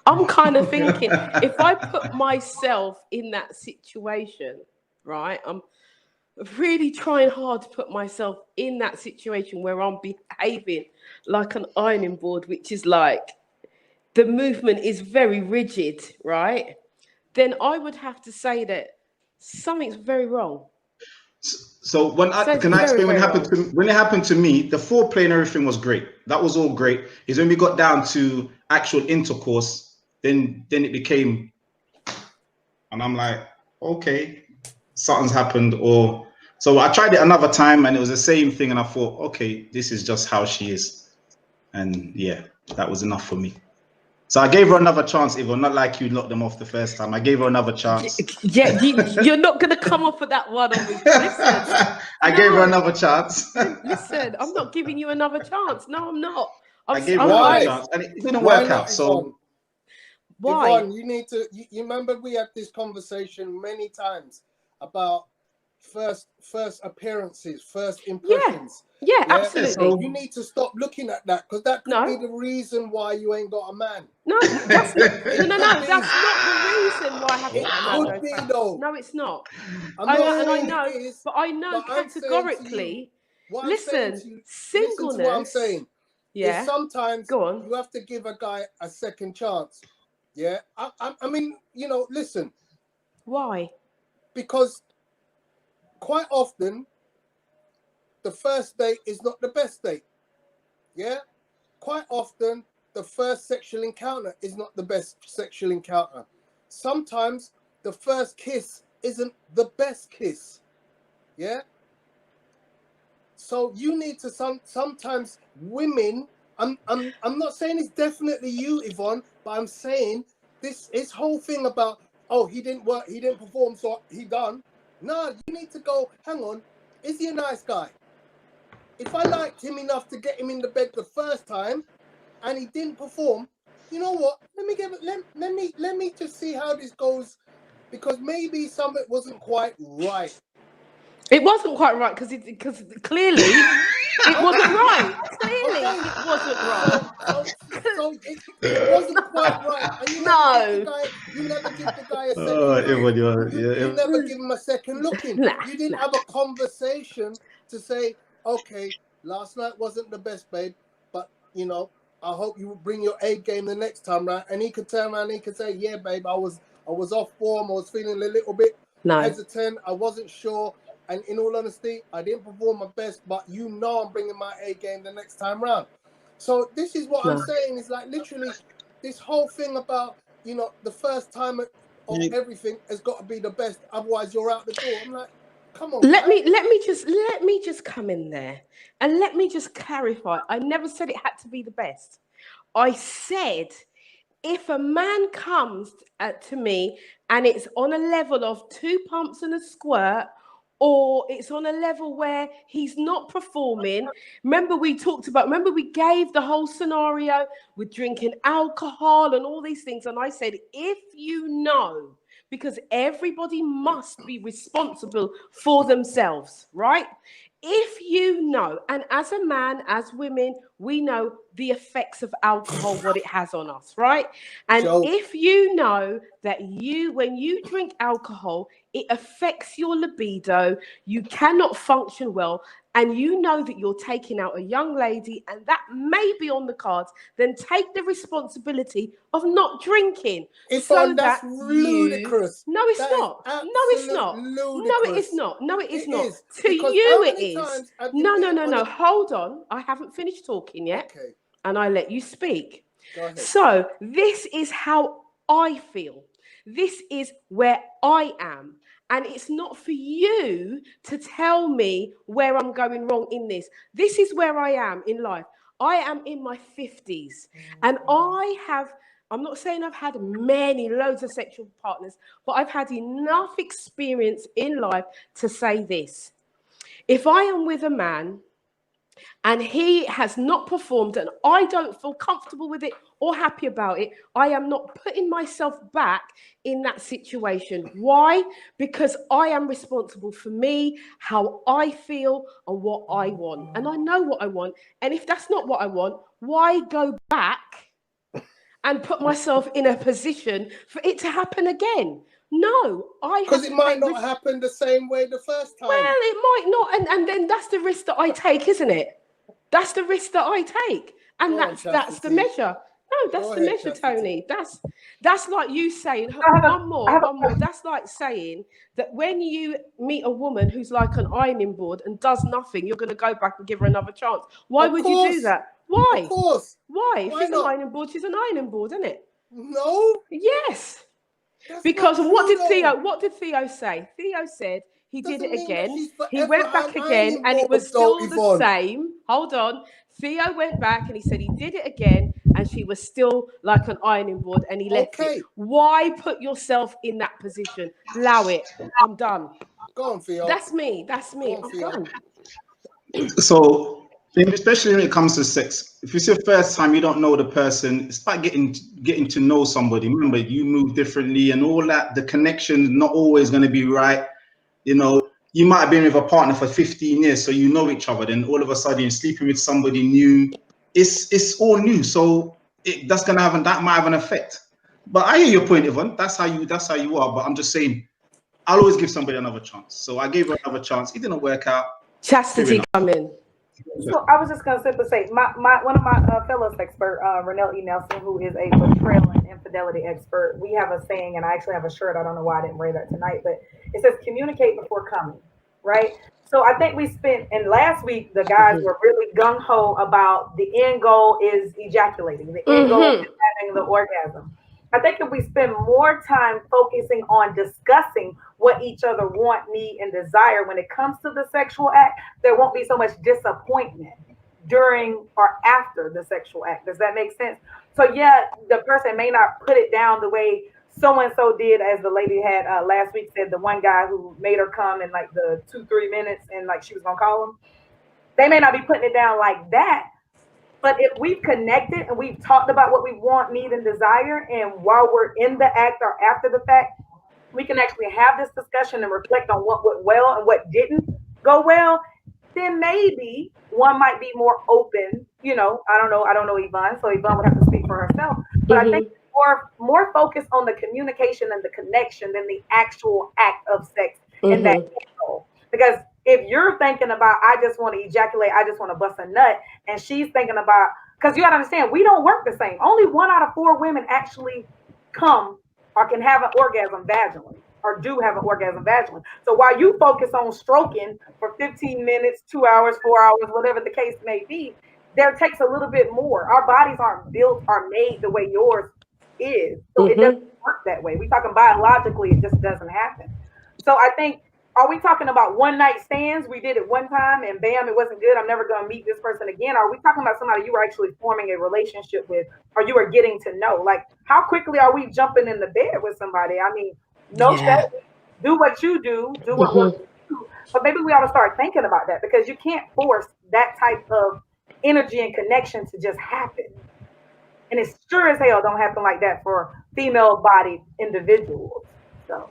I'm kind of thinking, if I put myself in that situation, right? I'm really trying hard to put myself in that situation where I'm behaving like an ironing board, which is like the movement is very rigid, right? Then I would have to say that something's very wrong. So when I explain when it happened to me, the foreplay and everything was great. That was all great. Is when we got down to actual intercourse, then it became, and I'm like, okay, something's happened. Or so I tried it another time and it was the same thing, and I thought, okay, this is just how she is, and yeah, that was enough for me. So I gave her another chance, Yvonne, not like you knocked them off the first time. I gave her another chance. Yeah, you're not going to come off with that one on me. Listen, I gave her another chance. Listen, I'm not giving you another chance. No, I'm not. I gave her another chance, and it didn't work out. So why? Yvonne, you need to. You remember we had this conversation many times about first appearances, first impressions. Yeah, absolutely. So you need to stop looking at that, because that could be the reason why you ain't got a man. No, that's not, no. That's not the reason why I haven't got a man. Could be though. No, it's not. I know categorically. Listen, singleness. Listen to what I'm saying. Yeah. Sometimes Go on. you have to give a guy a second chance. Yeah. I mean, listen. Why? Because quite often, the first date is not the best date. Yeah? Quite often, the first sexual encounter is not the best sexual encounter. Sometimes the first kiss isn't the best kiss. Yeah? So you need to sometimes women, I'm not saying it's definitely you, Yvonne, but I'm saying this whole thing about, oh, he didn't work, he didn't perform, so he done. No, you need to go, hang on, is he a nice guy? If I liked him enough to get him in the bed the first time and he didn't perform, you know what? Let me just see how this goes, because maybe something wasn't quite right. It wasn't quite right because clearly it wasn't right. Clearly it wasn't right. So it wasn't quite right. And you never give the guy a second look. You never give him a second looking. You didn't have a conversation to say, okay, last night wasn't the best, babe, but you know, I hope you will bring your A game the next time round. And he could turn around and he could say, yeah, babe, I was off form. I was feeling a little bit hesitant. I wasn't sure. And in all honesty, I didn't perform my best, but you know I'm bringing my A game the next time round. So this is what I'm saying. Is like literally this whole thing about, you know, the first time of everything has got to be the best. Otherwise, you're out the door. I'm like, come on. Let me just come in there and let me just clarify. I never said it had to be the best. I said if a man comes to me and it's on a level of 2 pumps and a squirt, or it's on a level where he's not performing. Remember we gave the whole scenario with drinking alcohol and all these things. And I said, if you know, because everybody must be responsible for themselves, right? If you know, and as a man, as women, we know the effects of alcohol, what it has on us, right? And if you know that when you drink alcohol, it affects your libido, you cannot function well, and you know that you're taking out a young lady and that may be on the cards, then take the responsibility of not drinking. That's ludicrous. No, it's not. No, it's not. Ludicrous. No, it is not. No, it is not. Is. To Because you, it is. No. Hold on. I haven't finished talking yet. Okay. And I let you speak. Go ahead. So this is how I feel. This is where I am. And it's not for you to tell me where I'm going wrong in this. This is where I am in life. I am in my 50s. And I'm not saying I've had loads of sexual partners, but I've had enough experience in life to say this. If I am with a man and he has not performed and I don't feel comfortable with it or happy about it, I am not putting myself back in that situation. Why? Because I am responsible for me, how I feel and what I want. And I know what I want. And if that's not what I want, why go back and put myself in a position for it to happen again? No, because it might not happen the same way the first time. Well, it might not, and then that's the risk that I take, isn't it? That's the risk that I take, and that's the measure. No, that's the measure, Tony. That's like you saying one more. That's like saying that when you meet a woman who's like an ironing board and does nothing, you're going to go back and give her another chance. Why would you do that? Why? Of course. Why? If she's an ironing board, she's an ironing board, isn't it? No. Yes. That's because what did true, Theo say? Theo said he did it Doesn't mean that again. she's He went forever back an again ironing and it board, was still though, the Yvonne. same. Hold on. Theo went back and he said he did it again and she was still like an ironing board and he left it. Why put yourself in that position? Allow it. I'm done. Go on, Theo. That's me. I'm done. So, especially when it comes to sex, if it's your first time, you don't know the person, it's about getting to know somebody. Remember, you move differently and all that. The connection not always going to be right. You know, you might have been with a partner for 15 years, so you know each other. Then all of a sudden, you're sleeping with somebody new. It's all new, so that might have an effect. But I hear your point, Yvonne. That's how you are. But I'm just saying, I'll always give somebody another chance. So I gave her another chance. It didn't work out. Chastity come in. So I was just going to simply say, one of my fellow experts, Renelle E. Nelson, who is a betrayal and infidelity expert, we have a saying, and I actually have a shirt. I don't know why I didn't wear that tonight, but it says communicate before coming, right? So I think and last week, the guys were really gung-ho about the end goal is ejaculating. The end goal is having the orgasm. I think if we spend more time focusing on discussing what each other want, need, and desire when it comes to the sexual act, there won't be so much disappointment during or after the sexual act. Does that make sense? So yeah, the person may not put it down the way so-and-so did, as the lady had last week said, the one guy who made her come in like the 2-3 minutes and like she was gonna call him. They may not be putting it down like that. But if we've connected and we've talked about what we want, need, and desire, and while we're in the act or after the fact, we can actually have this discussion and reflect on what went well and what didn't go well, then maybe one might be more open I don't know Yvonne, so Yvonne would have to speak for herself. But I think more focus on the communication and the connection than the actual act of sex in that role. Because if you're thinking about, I just want to ejaculate, I just want to bust a nut, and she's thinking about, because you got to understand, we don't work the same. Only 1 out of 4 women actually come or can have an orgasm vaginally, or do have an orgasm vaginally. So while you focus on stroking for 15 minutes, 2 hours, 4 hours, whatever the case may be, there takes a little bit more. Our bodies aren't built or made the way yours is. So it doesn't work that way. We're talking biologically, it just doesn't happen. So I think, are we talking about one night stands? We did it one time and bam, it wasn't good. I'm never going to meet this person again. Are we talking about somebody you were actually forming a relationship with, or you were getting to know? Like, how quickly are we jumping in the bed with somebody? I mean, no shame. Do what you do what works for you. But maybe we ought to start thinking about that, because you can't force that type of energy and connection to just happen. And it sure as hell don't happen like that for female-bodied individuals. So,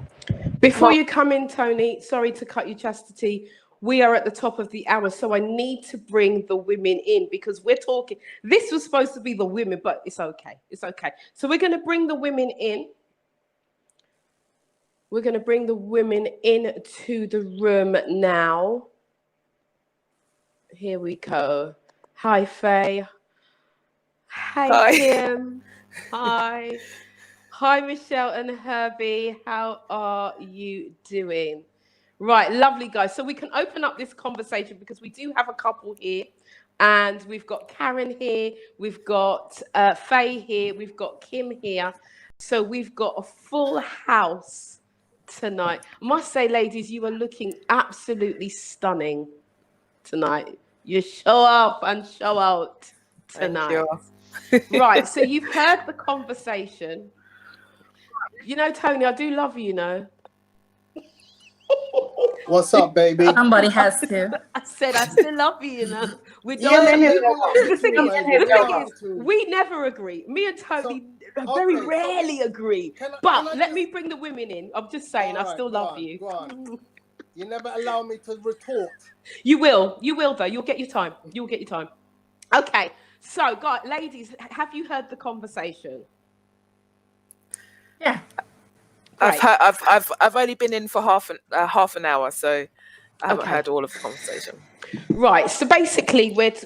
before you come in, Tony, sorry to cut you, Chastity. We are at the top of the hour, so I need to bring the women in, because we're talking. This was supposed to be the women, but it's okay. It's okay. So we're going to bring the women in. We're going to bring the women into the room now. Here we go. Hi, Faye. Hi, Kim. Hi. Hi, Michelle and Herbie. How are you doing? Right, lovely, guys. So we can open up this conversation, because we do have a couple here. And we've got Karen here. We've got Faye here. We've got Kim here. So we've got a full house tonight. I must say, ladies, you are looking absolutely stunning tonight. You show up and show out tonight. Right, so you've heard the conversation. Tony, I do love you, What's up, baby? Somebody has to. I said I still love you, We never agree. Me and Tony very rarely agree. But let me bring the women in. I'm just saying, I still love you. Go on. You never allow me to retort. You will though. You'll get your time. Okay. So, guys, ladies, have you heard the conversation? Yeah. I've only been in for half an hour, so I haven't heard all of the conversation. Right. So basically, so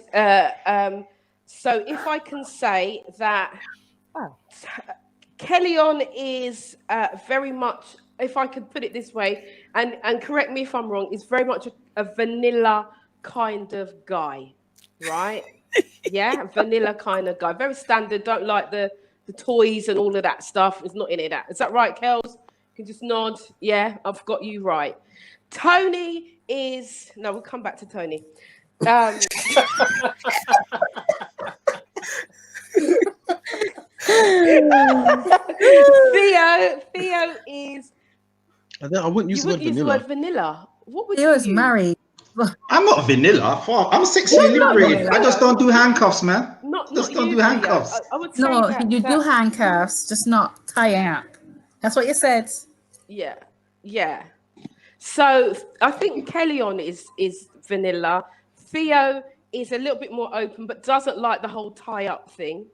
if I can say that Kellyanne is very much, if I could put it this way, and correct me if I'm wrong, is very much a vanilla kind of guy, right? Yeah, vanilla kind of guy. Very standard, don't like the toys and all of that stuff. It's not in it. Is that right, Kels? You can just nod. Yeah, I've got you right. Tony is... No, we'll come back to Tony. Theo is... I wouldn't use the word vanilla. What would Theo's married. I'm not vanilla. I'm sexually liberated. I just don't do handcuffs, man. Don't do handcuffs. I would say you do handcuffs, just not tying up. That's what you said. Yeah. So I think Kellyanne is vanilla. Theo is a little bit more open, but doesn't like the whole tie up thing.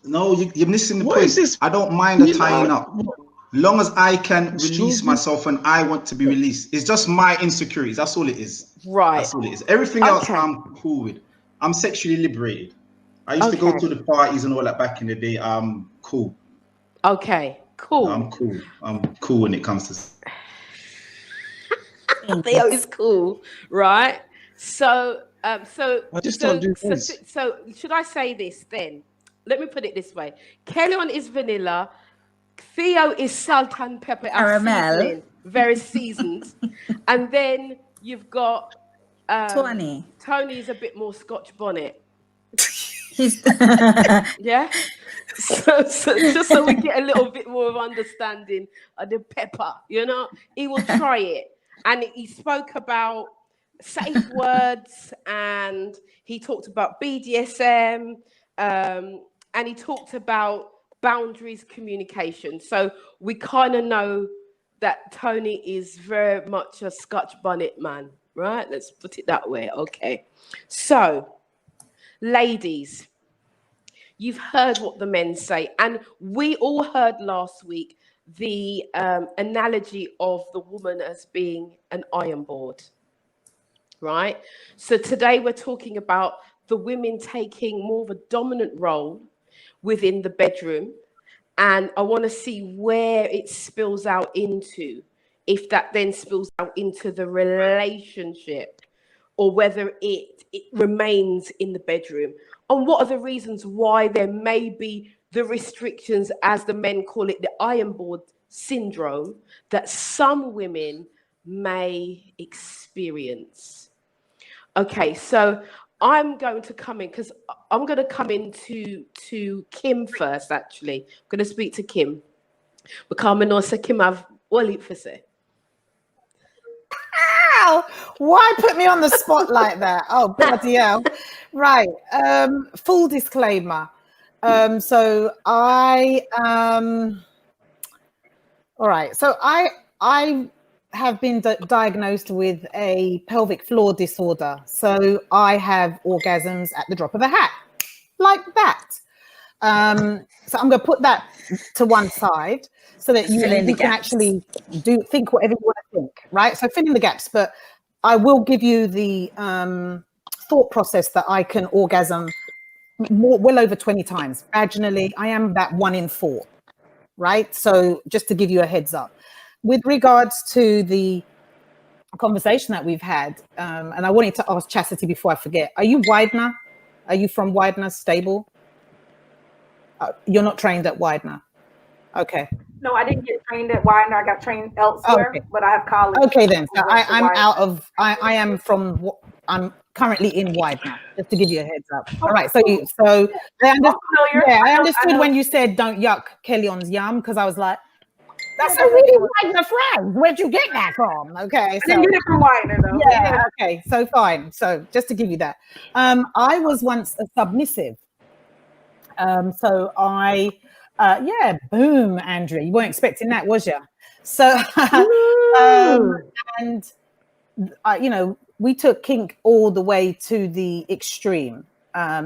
No, you're missing the point. I don't mind the tying up. Long as I can release myself when I want to be released. It's just my insecurities. That's all it is. Right. That's all it is. Everything else I'm cool with. I'm sexually liberated. I used to go to the parties and all that back in the day. I'm cool. Okay, cool. I'm cool when it comes to Theo is cool, right? So I just don't do this. So should I say this then? Let me put it this way. Kellyanne is vanilla. Theo is salt and pepper, caramel, very seasoned. And then you've got Tony. Tony's a bit more Scotch bonnet. Yeah. So just so we get a little bit more of understanding of the pepper, he will try it. And he spoke about safe words, and he talked about BDSM, and he talked about boundaries, communication. So we kind of know that Tony is very much a Scotch bonnet man, right? Let's put it that way. Okay. So ladies, you've heard what the men say, and we all heard last week the analogy of the woman as being an iron board, right? So today we're talking about the women taking more of a dominant role within the bedroom, and I want to see where it spills out into, if that then spills out into the relationship, or whether it remains in the bedroom, and what are the reasons why there may be the restrictions, as the men call it, the iron board syndrome, that some women may experience. Okay, so I'm going to come in because I'm going to come into Kim first. Actually, I'm going to speak to Kim. Because I know Kim have all it for say. Ow! Why put me on the spot like that? Oh, bloody hell. Right. Full disclaimer. So I all right. So I have been diagnosed with a pelvic floor disorder. So I have orgasms at the drop of a hat, like that. So I'm going to put that to one side so that you can actually think whatever you want to think, right? So fill in the gaps, but I will give you the thought process that I can orgasm well over 20 times. Vaginally, I am about 1 in 4, right? So just to give you a heads up. With regards to the conversation that we've had, and I wanted to ask Chastity before I forget, are you Widener? Are you from Widener Stable? You're not trained at Widener. Okay. No, I didn't get trained at Widener. I got trained elsewhere, Okay. but I have college. Okay, then. So I'm currently in Widener, just to give you a heads up. All right. So I understood when you said don't yuck Kellion's yum, because I was like, that's a really Widener friend. Where'd you get that from? Okay. So, I didn't get it from Widener, though. Yeah. Okay. So fine. So just to give you that, I was once a submissive. So I, boom, Andrew, you weren't expecting that, was you? So, we took kink all the way to the extreme.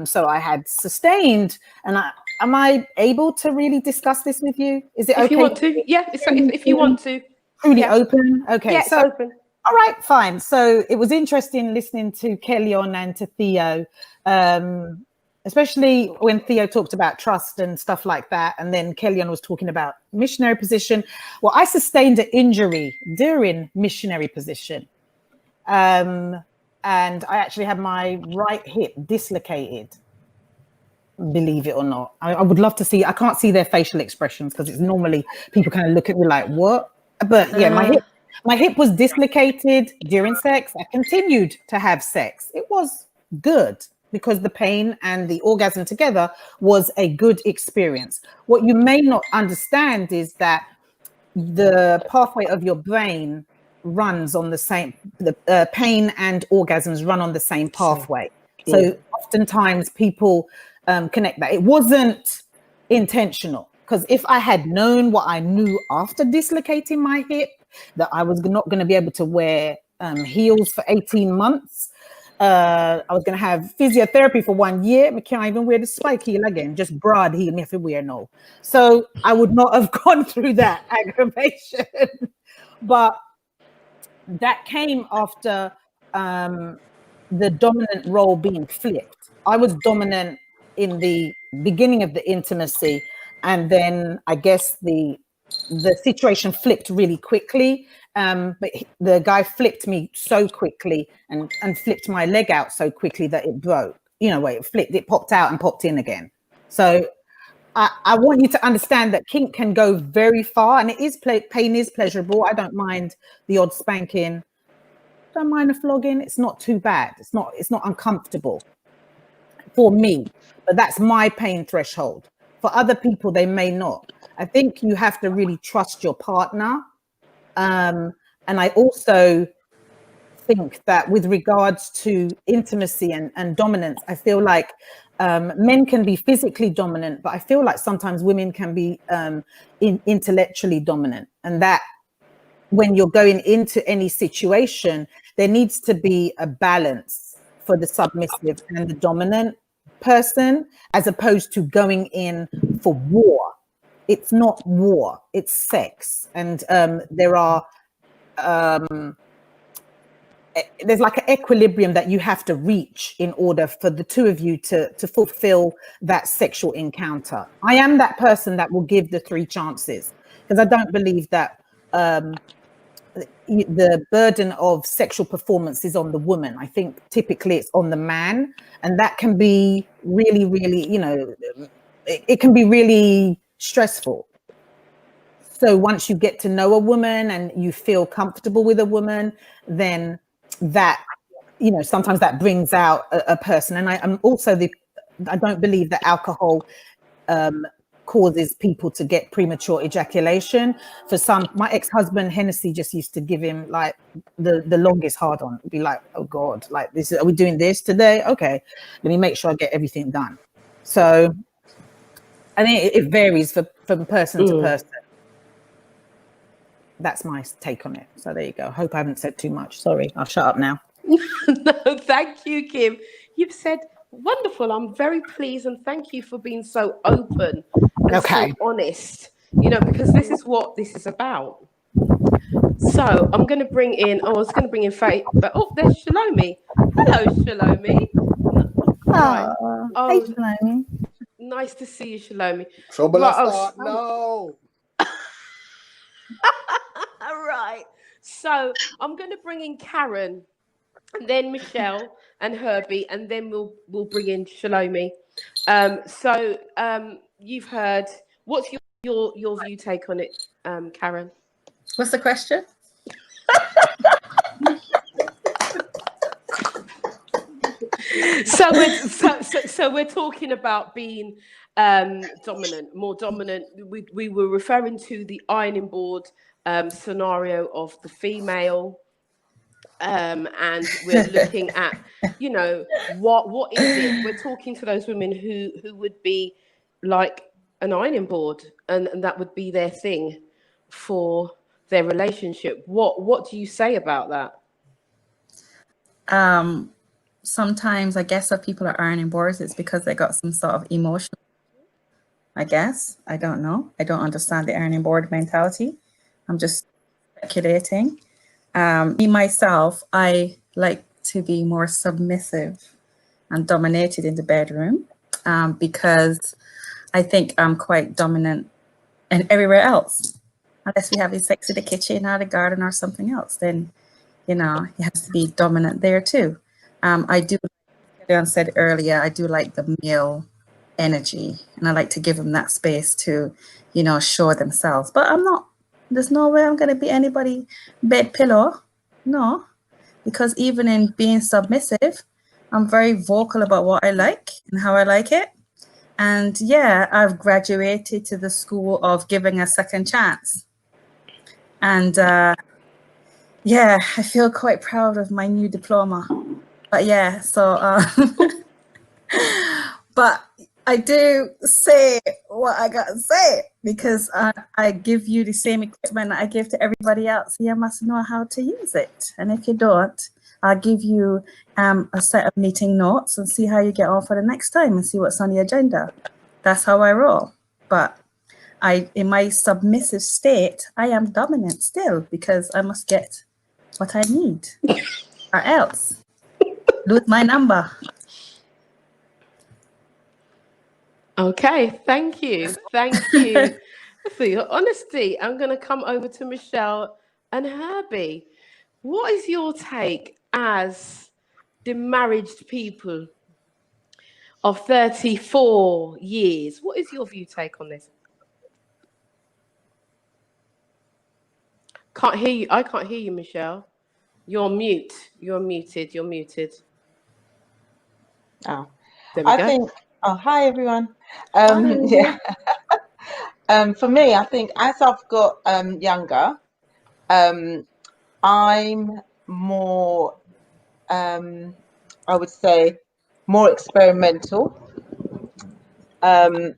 So I had sustained, and am I able to really discuss this with you? Is it okay? If you want to, yeah. If you want to, truly open. Okay, yeah, so it's open. All right, fine. So it was interesting listening to Kellion and to Theo, especially when Theo talked about trust and stuff like that. And then Kellion was talking about missionary position. Well, I sustained an injury during missionary position. And I actually had my right hip dislocated, believe it or not. I would love to see, I can't see their facial expressions because it's normally people kind of look at me like, what? But yeah, my hip was dislocated during sex. I continued to have sex. It was good because the pain and the orgasm together was a good experience. What you may not understand is that the pathway of your brain runs on the same, the pain and orgasms run on the same pathway. So oftentimes people connect that. It wasn't intentional, because if I had known what I knew after dislocating my hip, that I was not going to be able to wear heels for 18 months. I was going to have physiotherapy for 1 year. I can't even wear the spike heel again, just broad heel. Me have to wear no. So I would not have gone through that aggravation. But that came after the dominant role being flipped. I was dominant in the beginning of the intimacy, and then I guess the situation flipped really quickly. But the guy flipped me so quickly and flipped my leg out so quickly that it broke. You know, it flipped, it popped out and popped in again. So I want you to understand that kink can go very far, and it is pain is pleasurable. I don't mind the odd spanking. Don't mind a flogging. It's not too bad. It's not uncomfortable for me, but that's my pain threshold. For other people, they may not. I think you have to really trust your partner. And I also think that with regards to intimacy and dominance, I feel like men can be physically dominant, but I feel like sometimes women can be intellectually dominant. And that when you're going into any situation, there needs to be a balance for the submissive and the dominant. person, as opposed to going in for war. It's not war, it's sex. And there are there's like an equilibrium that you have to reach in order for the two of you to fulfill that sexual encounter. I am that person that will give the 3 chances, because I don't believe that the burden of sexual performance is on the woman. I think typically it's on the man, and that can be really, really, you know, it can be really stressful. So once you get to know a woman and you feel comfortable with a woman, then that, you know, sometimes that brings out a person. And I'm also I don't believe that alcohol causes people to get premature ejaculation. For some, my ex-husband Hennessy just used to give him like the longest hard on. Be like, oh God, like this, are we doing this today? Okay, let me make sure I get everything done. So I think it varies from person to person. That's my take on it. So there you go. Hope I haven't said too much. Sorry, I'll shut up now. No, thank you, Kim. You've said wonderful. I'm very pleased, and thank you for being so open and so honest, you know, because this is what this is about. So I'm going to bring in, I was going to bring in Faith, but oh, there's Shalomi. Hello, Shalomi. Right. Hey, Shalomi. Nice to see you, Shalomi. Trouble Right, start. No. All right. So I'm going to bring in Karen, and then Michelle and Herbie, and then we'll bring in Shalomi. So you've heard. What's your view take on it, Karen? What's the question? So we're talking about being dominant, more dominant. We were referring to the ironing board scenario of the female, and we're looking at, you know, what is it? We're talking to those women who would be like an ironing board, and that would be their thing for their relationship. What do you say about that? Sometimes I guess if people are ironing boards, it's because they got some sort of emotion. I guess. I don't know. I don't understand the ironing board mentality. I'm just speculating. Me, myself, I like to be more submissive and dominated in the bedroom because I think I'm quite dominant and everywhere else. Unless we have sex in the kitchen or the garden or something else, then, you know, you have to be dominant there too. I do, like Leon said earlier, I do like the male energy, and I like to give them that space to, you know, show themselves. But I'm not, there's no way I'm going to be anybody bed pillow. No, because even in being submissive, I'm very vocal about what I like and how I like it. And yeah, I've graduated to the school of giving a second chance. And yeah, I feel quite proud of my new diploma. But yeah, so, but I do say what I got to say, because I give you the same equipment I give to everybody else. You must know how to use it. And if you don't, I'll give you a set of meeting notes and see how you get on for the next time and see what's on the agenda. That's how I roll. But in my submissive state, I am dominant still, because I must get what I need or else lose my number. Okay, thank you. Thank you for your honesty. I'm going to come over to Michelle and Herbie. What is your take as the married people of 34 years? What is your view take on this? Can't hear you. I can't hear you, Michelle. You're mute. You're muted. You're muted. Oh, There we I go. think. Oh, hi everyone. Hi. Yeah. For me, I think as I've got younger, I'm more, I would say, more experimental. I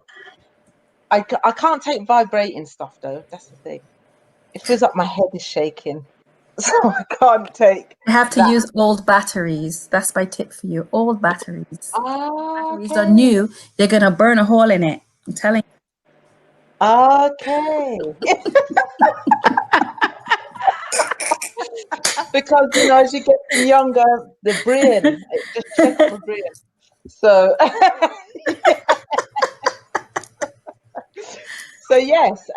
can't take vibrating stuff though. That's the thing. It feels like my head is shaking. so I can't take. You have to that. use old batteries. That's my tip for you. Old batteries. Oh, Batteries are new. They're gonna burn a hole in it. I'm telling you. Okay. Because as you get younger, the brain, it just checks the brain. So, so yes,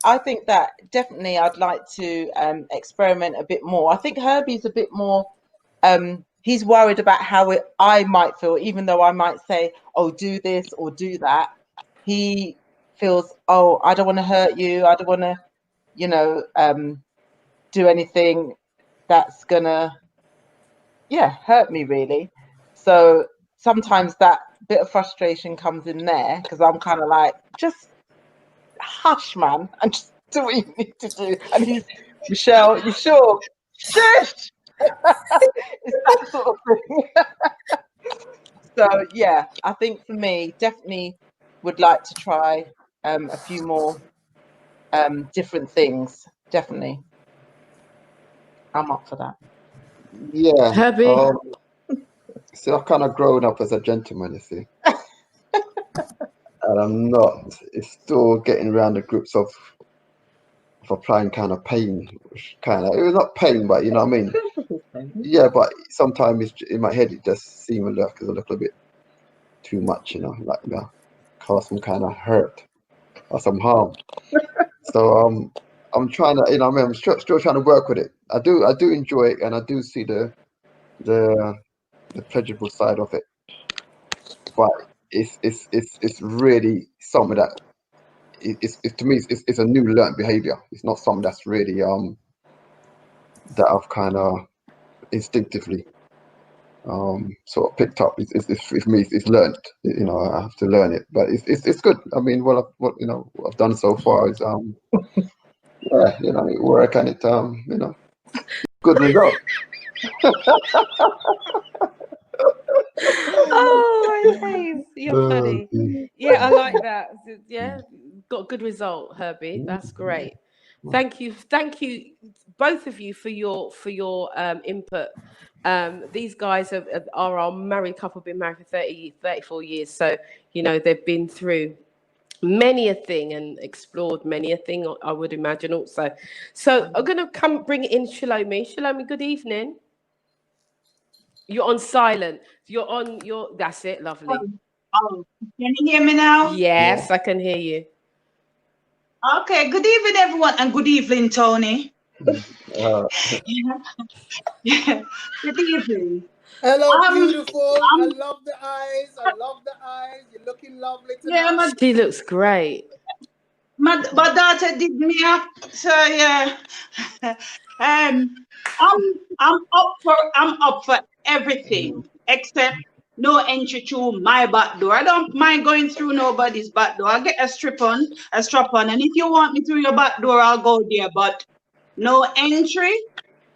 I think that definitely I'd like to experiment a bit more. I think Herbie's a bit more. He's worried about how I might feel, even though I might say, "Oh, do this or do that." He feels, "Oh, I don't want to hurt you. I don't want to, do anything that's gonna, hurt me really." So sometimes that bit of frustration comes in there because I'm kind of like, just hush, man, and just do what you need to do. And he's, Michelle, you sure? Shush! It's that sort of thing. So yeah, I think for me, definitely would like to try a few more different things. Definitely, I'm up for that. Yeah. Herbie? See, I've kind of grown up as a gentleman, you see. And I'm not. It's still getting around the groups of applying kind of pain. It was not pain, but you know what I mean? Yeah, but sometimes in my head it just seems like it's a little bit too much, like cause some kind of hurt or some harm. So I'm trying to, I'm still trying to work with it. I do enjoy it, and I do see the pleasurable side of it. But it's really something that it's to me it's a new learned behavior. It's not something that's really that I've kind of instinctively sort of picked up. It's for me it's learned. I have to learn it, but it's good. I mean, what I've done so far is it work, and it good result. Oh my days, you're funny. Yeah, I like that. Yeah, got a good result, Herbie. That's great. Thank you, both of you for your input. These guys are our married couple, been married for 34 years, so they've been through many a thing and explored many a thing, I would imagine also. So I'm gonna bring it in Shalomi, good evening. You're on silent. You're on your. That's it. Lovely. Oh, can you hear me now? Yes, I can hear you. Okay. Good evening, everyone, and good evening, Tony. Uh, Yeah. Good evening. Hello, beautiful. I love the eyes. You're looking lovely tonight. Yeah, She looks great. my daughter did me up, so yeah. I'm up for everything except no entry through my back door. I don't mind going through nobody's back door. I'll get a strap on, and if you want me through your back door, I'll go there. But no entry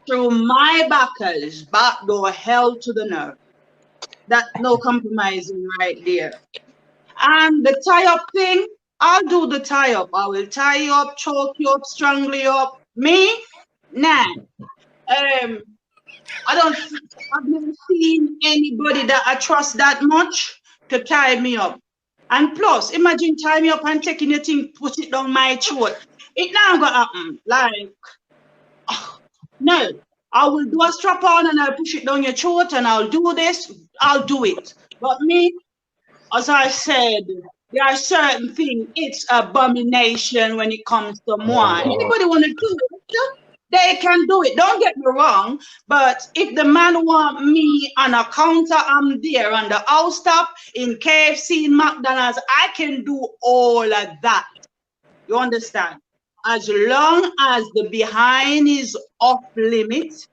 through my back door, hell to the nerve. That's no compromising right there. And the tie-up thing, I'll do the tie-up. I will tie you up, choke you up, strangle you up. Me? Nah. I've never seen anybody that I trust that much to tie me up. And plus, imagine tying me up and taking your thing, put it down my throat. It now gonna happen. Like, no. I will do a strap on and I'll push it down your throat and I'll do this. I'll do it. But me, as I said, there are certain things, it's abomination when it comes to moi. Anybody want to do it? They can do it. Don't get me wrong. But if the man want me on a counter, I'm there. On the house top, in KFC, in McDonald's, I can do all of that. You understand? As long as the behind is off limit,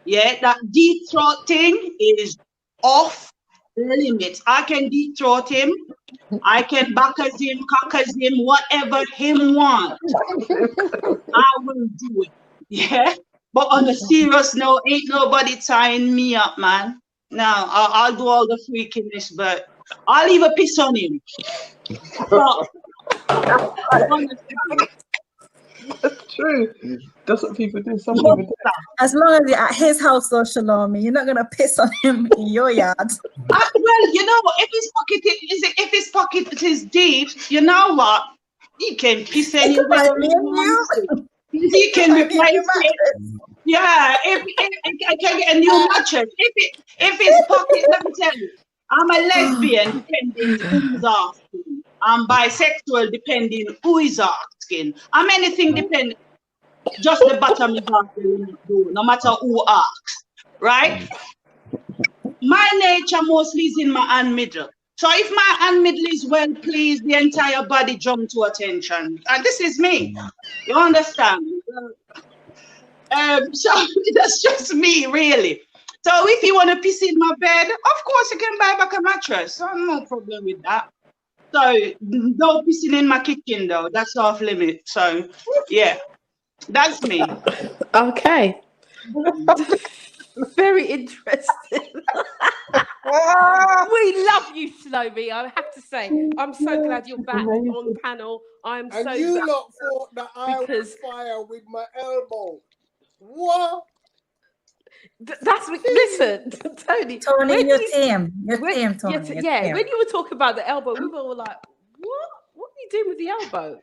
yeah, that deep throat thing is off limit. I can deep throat him. I can backers him, cockers him, whatever him want. I will do it. Yeah. But on a serious note, ain't nobody tying me up, man. Now I'll do all the freakiness, but I'll leave a piss on him. But, That's true. That's what people do. Some people do. As long as you're at his house, though, Shalomi, you're not gonna piss on him in your yard. Well, you know what? If his pocket is deep, you know what? He can piss anywhere he wants. He can replace it. Yeah, if I can get a new mattress. If his pocket, let me tell you, I'm a lesbian depending who's asking. I'm bisexual depending who is asking. I'm anything depending. Just the bottom is asking, no matter who asks, right? My nature mostly is in my hand middle. So if my hand middle is well pleased, the entire body jump to attention. And this is me. You understand? So that's just me, really. So if you want to piss in my bed, of course you can buy back a mattress. So no problem with that. So no pissing in my kitchen though. That's off limit. So yeah, that's me. Okay. Very interesting. We love you, Shalomi. I have to say, I'm so glad you're back on panel. I'm And so you glad lot thought that I would fire with my elbow. What? That's listen, Tony. Tony, when your we- team. Your when- team, Tony. your Yeah, team. when you were talking about the elbow, we were all like, what are you doing with the elbow?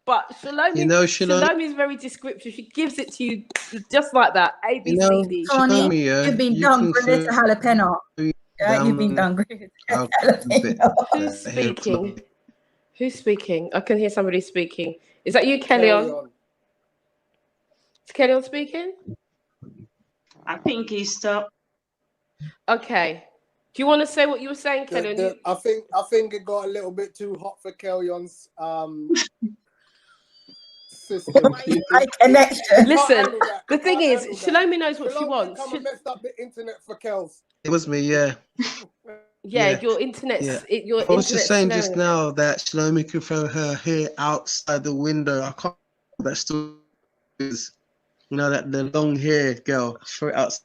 But Shalomi, You know, Shalomi- Shalomi is very descriptive. She gives it to you just like that. A, B, You know, C, D. Tony, Shalomi, yeah, you've been you can downgraded to jalapeno. Yeah, you've been downgraded to I'll jalapeno. Who's speaking? Who's speaking? I can hear somebody speaking. Is that you, Kellyon? Is Kellyon speaking? I think he's stuck. Okay. Do you want to say what you were saying, Kellyon? I think it got a little bit too hot for Kellyon's system. My connection. Listen, the thing is, Shalomi knows what she Shalomi wants. come and messed up the internet for Kels. It was me, yeah. Yeah, your internet's Yeah. your I was just saying internet's just slow. now that Shalomi can throw her hair outside the window. I can't. That still is, you know, that the long hair girl. Throw it outside.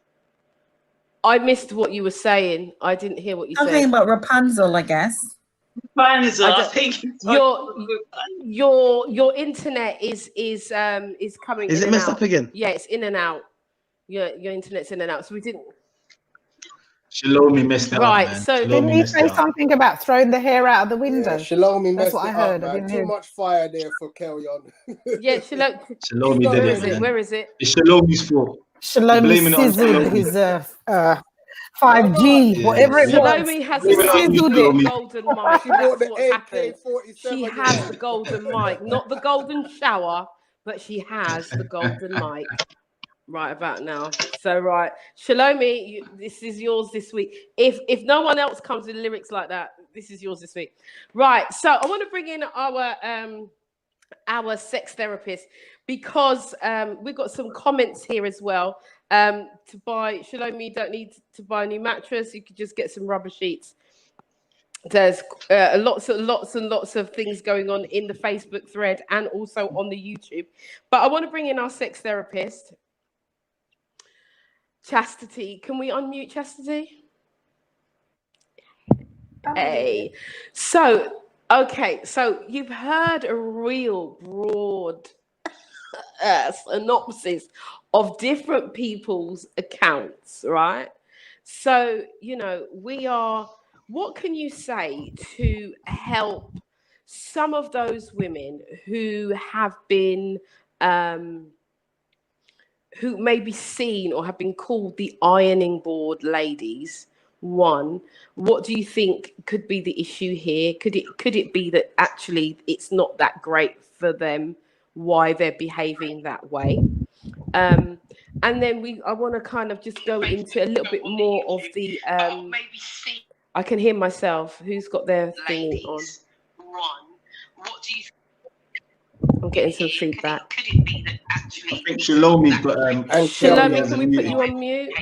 I missed what you were saying. I didn't hear what you Talking said. about Rapunzel, I guess. Rapunzel, I I don't- think your internet is coming. Is in it and messed out. up again? Yeah, it's in and out. Your internet's in and out. So we didn't. Shalomi messed it Right, up, man. so- Didn't Shalomi he messed say it up. something about throwing the hair out of the window? Yeah, Shalomi That's messed what it I heard. up, I man. didn't Too hear. much fire there for Kellyon. Yeah, Shalomi. Shalomi Where did is it, it? man. Where is it? It's Shalomi's fault. Shalomi Blaming it on sizzled Shalomi. his 5G, Yeah, whatever it was. Shalomi has Blame it on you, Sizzled Shalomi. it. the golden mic. She bought That's the what's happened. AK-47 She has again. the golden mic, not the golden shower, but she has the golden mic right about now. So right, Shalomi, this is yours this week. If no one else comes with lyrics like that, this is yours this week. Right. So I want to bring in our sex therapist because we've got some comments here as well. To buy Shalomi, you don't need to buy a new mattress. You could just get some rubber sheets. There's lots and lots of things going on in the Facebook thread and also on the YouTube. But I want to bring in our sex therapist, Chastity. Can we unmute Chastity? Hey. So, okay. So you've heard a real broad synopsis of different people's accounts, right? So, you know, what can you say to help some of those women who have been, who may be seen or have been called the ironing board ladies? One, what do you think could be the issue here? Could it be that actually it's not that great for them, why they're behaving that way? And then I want to kind of just go into a little bit more of the I can hear myself. Who's got their thing on? What do you think? I'm getting some feedback. I think Shalomi's got Shalomi, can we put you on mute?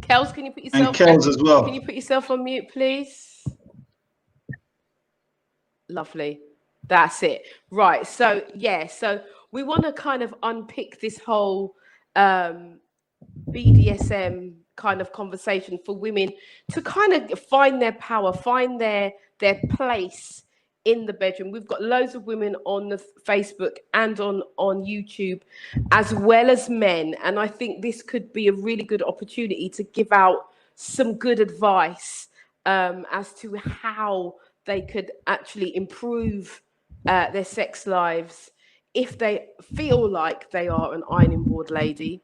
Kels, can you put yourself And Kels as well. Can you put yourself on mute, please? Lovely. That's it. Right. So yeah, so we want to kind of unpick this whole BDSM kind of conversation for women to kind of find their power, find their place in the bedroom. We've got loads of women on the Facebook and on YouTube, as well as men. And I think this could be a really good opportunity to give out some good advice as to how they could actually improve their sex lives if they feel like they are an ironing board lady.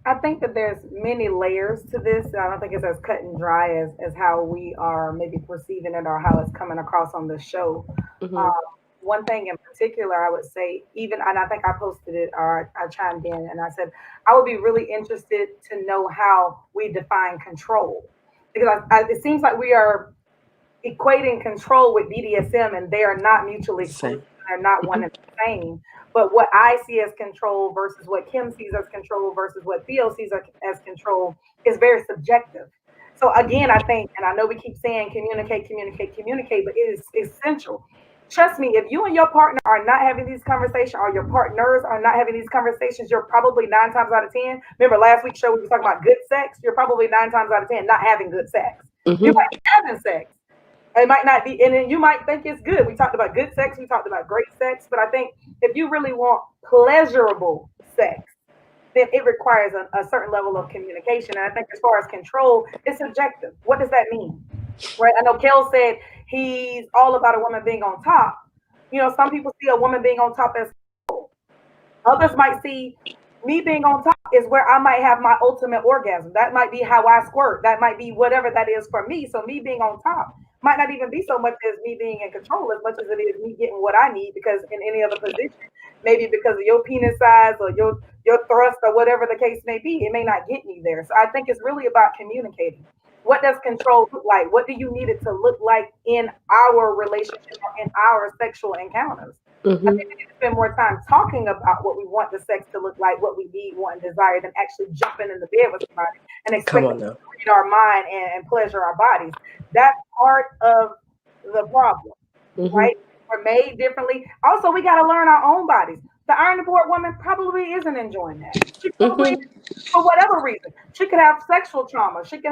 I think that there's many layers to this. I don't think it's as cut and dry as how we are maybe perceiving it or how it's coming across on the show. Mm-hmm. One thing in particular, I would say, even, and I think I posted it or I chimed in and I said, I would be really interested to know how we define control. Because it seems like we are equating control with BDSM and they are not mutually exclusive. They're not one and the same. But what I see as control versus what Kim sees as control versus what Theo sees as control is very subjective. So again, I think, and I know we keep saying communicate, but it is essential. Trust me, if you and your partner are not having these conversations or your partners are not having these conversations, you're probably 9 times out of 10. Remember last week's show we were talking about good sex? You're probably 9 times out of 10 not having good sex. Mm-hmm. You might be having sex. It might not be, and then you might think it's good. We talked about good sex, we talked about great sex, but I think if you really want pleasurable sex, then it requires a certain level of communication. And I think as far as control, it's subjective. What does that mean? Right? I know Kel said he's all about a woman being on top. You know, some people see a woman being on top as control. Others might see me being on top is where I might have my ultimate orgasm. That might be how I squirt. That might be whatever that is for me. So me being on top might not even be so much as me being in control as much as it is me getting what I need, because in any other position, maybe because of your penis size or your thrust or whatever the case may be, it may not get me there. So I think it's really about communicating. What does control look like? What do you need it to look like in our relationship or in our sexual encounters? Mm-hmm. I think we need to spend more time talking about what we want the sex to look like, what we need, want, and desire, than actually jumping in the bed with somebody and expecting to read our mind and pleasure our bodies. That's part of the problem, Mm-hmm. right? We're made differently. Also, we got to learn our own bodies. The ironing board woman probably isn't enjoying that. She probably, for whatever reason, she could have sexual trauma. She could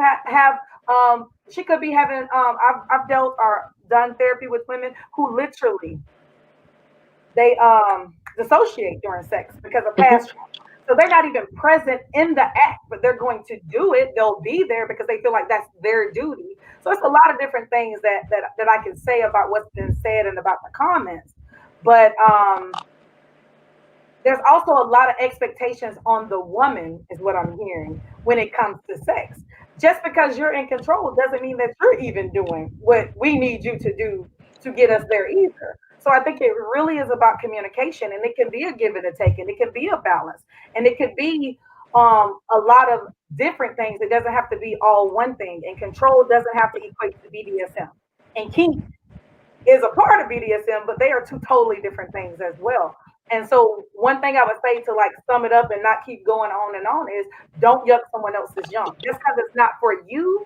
she could be having, I've dealt or done therapy with women who literally, they dissociate during sex because of past trauma. So they're not even present in the act, but they're going to do it. They'll be there because they feel like that's their duty. So it's a lot of different things that I can say about what's been said and about the comments. But there's also a lot of expectations on the woman, is what I'm hearing, when it comes to sex. Just because you're in control doesn't mean that you're even doing what we need you to do to get us there either. So I think it really is about communication, and it can be a give and a take, and it can be a balance, and it could be a lot of different things. It doesn't have to be all one thing, and control doesn't have to equate to BDSM. And kink is a part of BDSM, but they are two totally different things as well. And so one thing I would say to like sum it up and not keep going on and on is don't yuck someone else's yum. Just because it's not for you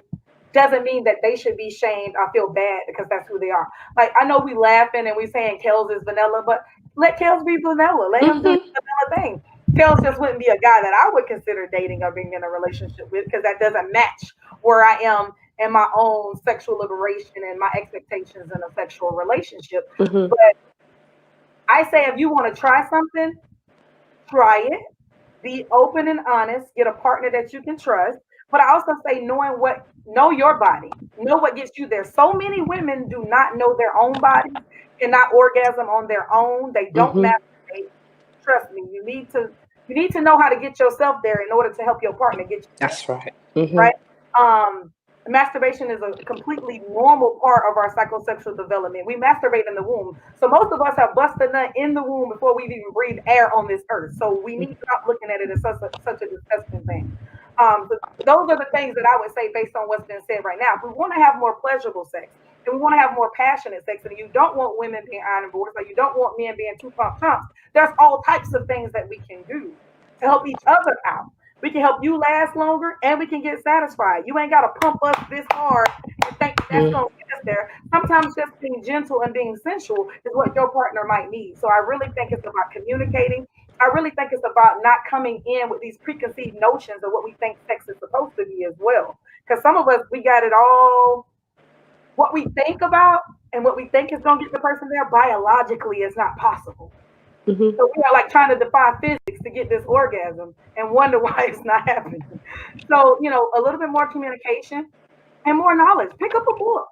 doesn't mean that they should be shamed or feel bad because that's who they are. Like, I know we laughing and we saying Kels is vanilla, but let Kels be vanilla. Let him do the vanilla thing. Kels just wouldn't be a guy that I would consider dating or being in a relationship with, because that doesn't match where I am in my own sexual liberation and my expectations in a sexual relationship. Mm-hmm. But I say if you want to try something, try it. Be open and honest. Get a partner that you can trust. But I also say know your body. Know what gets you there. So many women do not know their own body, cannot orgasm on their own. They don't masturbate. Trust me, you need to know how to get yourself there in order to help your partner get you there. That's right. Mm-hmm. Right? Masturbation is a completely normal part of our psychosexual development. We masturbate in the womb. So most of us have busted a nut in the womb before we even breathe air on this earth. So we need to stop looking at it as such a disgusting thing. So those are the things that I would say based on what's been said right now. If we want to have more pleasurable sex, and we want to have more passionate sex, and you don't want women being iron boards, or you don't want men being two pump chumps, there's all types of things that we can do to help each other out. We can help you last longer, and we can get satisfied. You ain't got to pump us this hard and think that's going to get us there. Sometimes just being gentle and being sensual is what your partner might need. So I really think it's about communicating. I really think it's about not coming in with these preconceived notions of what we think sex is supposed to be as well. Because some of us, we got it all. What we think about and what we think is going to get the person there biologically is not possible. Mm-hmm. So we are like trying to defy physics to get this orgasm and wonder why it's not happening. So, you know, a little bit more communication and more knowledge. Pick up a book.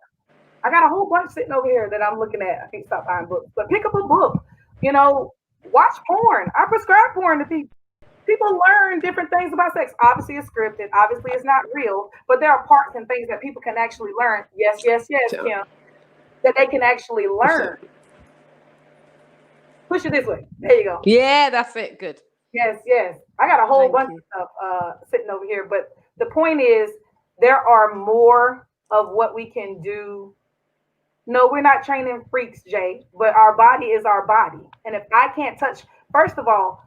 I got a whole bunch sitting over here that I'm looking at. I can't stop buying books, but pick up a book. You know, watch porn. I prescribe porn to people. People learn different things about sex. Obviously, it's scripted. Obviously, it's not real. But there are parts and things that people can actually learn. Yes, Kim. That they can actually learn. Push it this way. There you go. Yeah, that's it. Good. Yes. I got a whole bunch of stuff sitting over here. But the point is, there are more of what we can do. No, we're not training freaks, Jay, but our body is our body. And if I can't touch, first of all,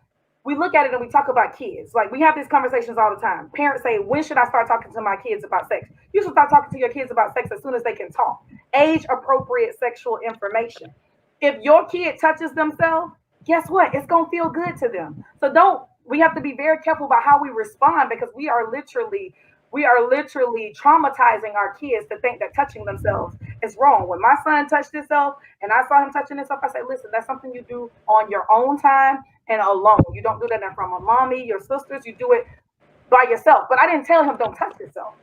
we look at it and we talk about kids. Like, we have these conversations all the time. Parents say, when should I start talking to my kids about sex? You should start talking to your kids about sex as soon as they can talk. Age-appropriate sexual information. If your kid touches themselves, guess what? It's going to feel good to them. So we have to be very careful about how we respond, because we are literally traumatizing our kids to think that touching themselves is wrong. When my son touched himself and I saw him touching himself, I said, listen, that's something you do on your own time and alone. You don't do that in front of mommy, your sisters. You do it by yourself. But I didn't tell him don't touch yourself.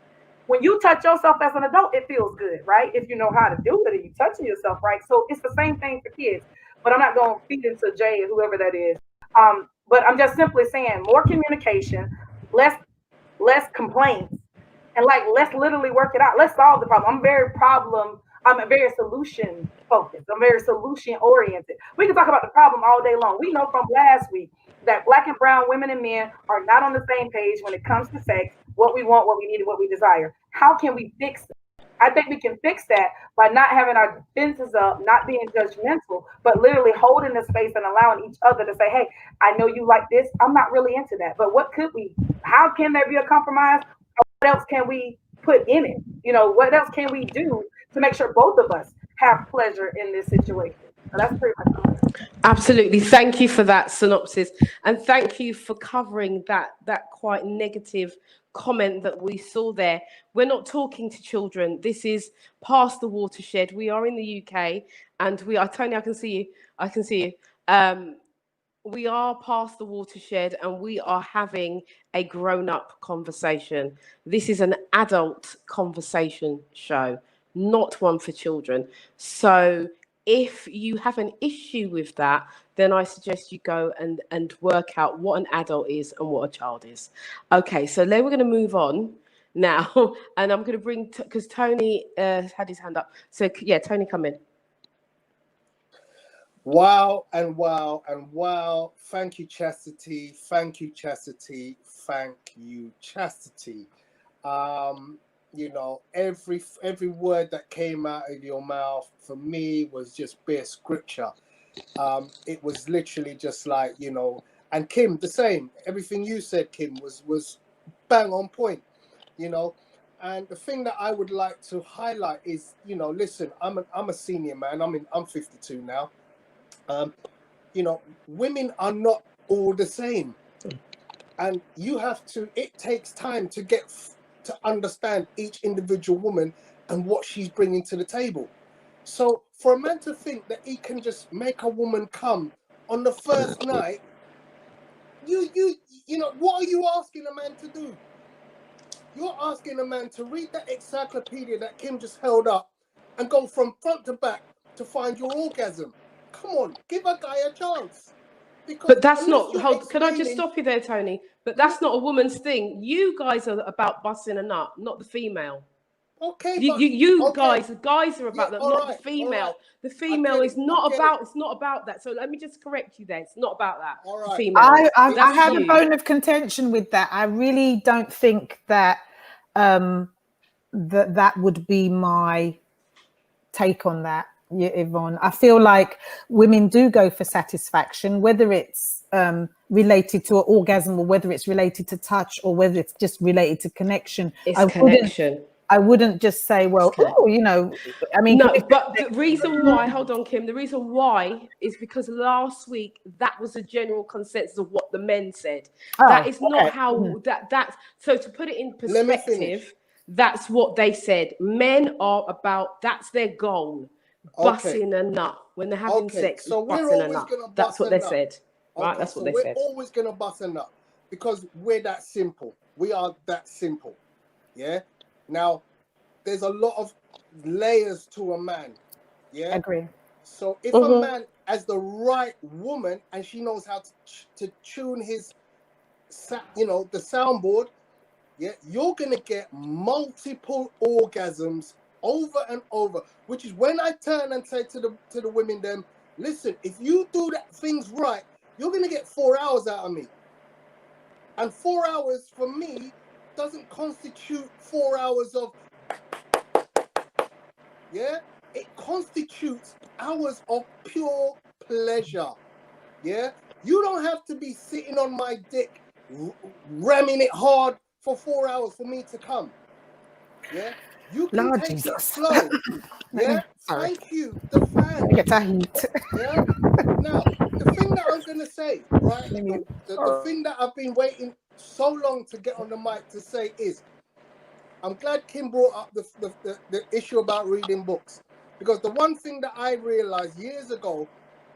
When you touch yourself as an adult, it feels good, right? If you know how to do it and you touching yourself, right? So it's the same thing for kids. But I'm not going to feed into Jay or whoever that is. But I'm just simply saying more communication, less complaints, and like, let's literally work it out. Let's solve the problem. I'm very solution focused. I'm very solution oriented. We can talk about the problem all day long. We know from last week that Black and brown women and men are not on the same page when it comes to sex, what we want, what we need, and what we desire. How can we fix it? I think we can fix that by not having our defenses up, not being judgmental, but literally holding the space and allowing each other to say, hey, I know you like this. I'm not really into that. But how can there be a compromise? What else can we put in it? You know, what else can we do to make sure both of us have pleasure in this situation? So that's pretty much it. Absolutely. Thank you for that synopsis. And thank you for covering that quite negative comment that we saw there. We're not talking to children. This is past the watershed. We are in the UK and we are, Tony, I can see you. We are past the watershed and we are having a grown-up conversation. This is an adult conversation show, not one for children. So if you have an issue with that, then I suggest you go and work out what an adult is and what a child is. Okay, so then we're going to move on now. And I'm going to bring, because Tony had his hand up. So yeah, Tony, come in. Wow and wow and wow. Thank you, Chastity. Thank you, Chastity. Thank you, Chastity. You know, every word that came out of your mouth for me was just bare scripture. It was literally just like, you know, and Kim, the same. Everything you said, Kim, was bang on point, you know. And the thing that I would like to highlight is, you know, listen, I'm a senior man. I'm 52 now. You know, women are not all the same, and you have to. It takes time to get to understand each individual woman and what she's bringing to the table. So for a man to think that he can just make a woman come on the first night, you know, what are you asking a man to do? You're asking a man to read that encyclopedia that Kim just held up and go from front to back to find your orgasm. Come on, give a guy a chance. But that's not, can I just stop you there, Tony? But that's not a woman's thing. You guys are about busting a nut, not the female. Okay. Guys are about that, not the female. Right. The female is not about, it's not about that. So let me just correct you there. It's not about that. All right. Female. I have a bone of contention with that. I really don't think that that would be my take on that. Yeah, Yvonne, I feel like women do go for satisfaction, whether it's related to an orgasm or whether it's related to touch or whether it's just related to connection. It's connection. I wouldn't just say, well, oh, you know, I mean. No, but the reason why, hold on, Kim, the reason why is because last week that was a general consensus of what the men said. Oh, that is not how, that's, so to put it in perspective, that's what they said. Men are about, that's their goal. Busting a nut when they're having sex. So we're busting a always nut. gonna bust That's what a they nut. said. Right, Okay, that's what so they we're said. always gonna bust a nut because we're that simple. We are that simple. Yeah. Now, there's a lot of layers to a man. Yeah. Agree. So if a man has the right woman and she knows how to tune his, the soundboard, yeah, you're gonna get multiple orgasms over and over. Which is when I turn and say to the women, them, listen, if you do that things right, you're gonna get 4 hours out of me. And 4 hours for me doesn't constitute 4 hours of, yeah, it constitutes hours of pure pleasure. Yeah, you don't have to be sitting on my dick, ramming it hard for 4 hours for me to come. Yeah, you can Lord take Jesus. it slow. Yeah, Sorry. thank you. The fan. Get a heat. Yeah. Now, the thing that I'm gonna say, right? The thing that I've been waiting so long to get on the mic to say is, I'm glad Kim brought up the issue about reading books, because the one thing that I realized years ago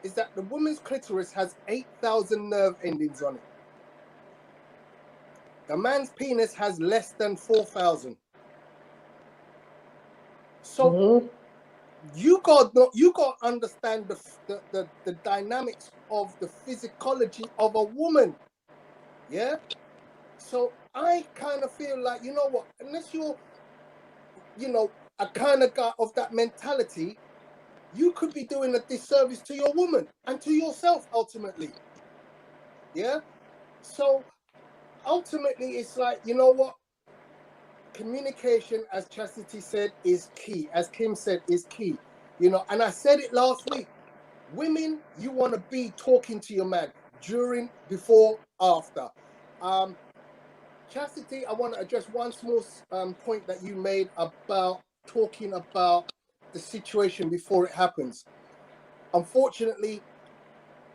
is that the woman's clitoris has 8,000 nerve endings on it. The man's penis has less than 4,000. So you got to understand the dynamics of the physicology of a woman. Yeah. So I kind of feel like, you know what, unless you're, a kind of guy of that mentality, you could be doing a disservice to your woman and to yourself ultimately. Yeah. So ultimately, it's like, you know what? Communication, as Chastity said, is key. As Kim said, is key. And I said it last week. Women, you want to be talking to your man during, before, after. Chastity, I want to address one small point that you made about talking about the situation before it happens. Unfortunately,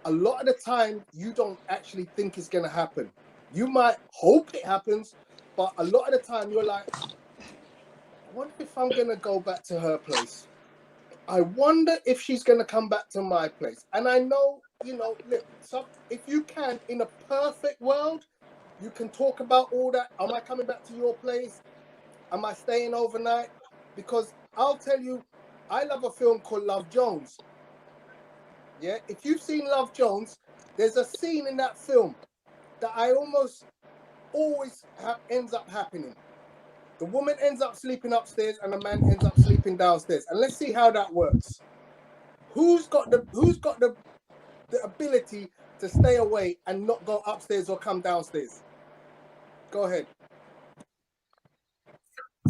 a lot of the time, you don't actually think it's going to happen. You might hope it happens, but a lot of the time, you're like, I wonder if I'm going to go back to her place. I wonder if she's going to come back to my place. And I know, look, so if you can, in a perfect world, you can talk about all that. Am I coming back to your place? Am I staying overnight? Because I'll tell you, I love a film called Love Jones. Yeah, if you've seen Love Jones, there's a scene in that film that I almost always ends up happening. The woman ends up sleeping upstairs and the man ends up sleeping downstairs. And let's see how that works. Who's got the ability to stay away and not go upstairs or come downstairs? Go ahead.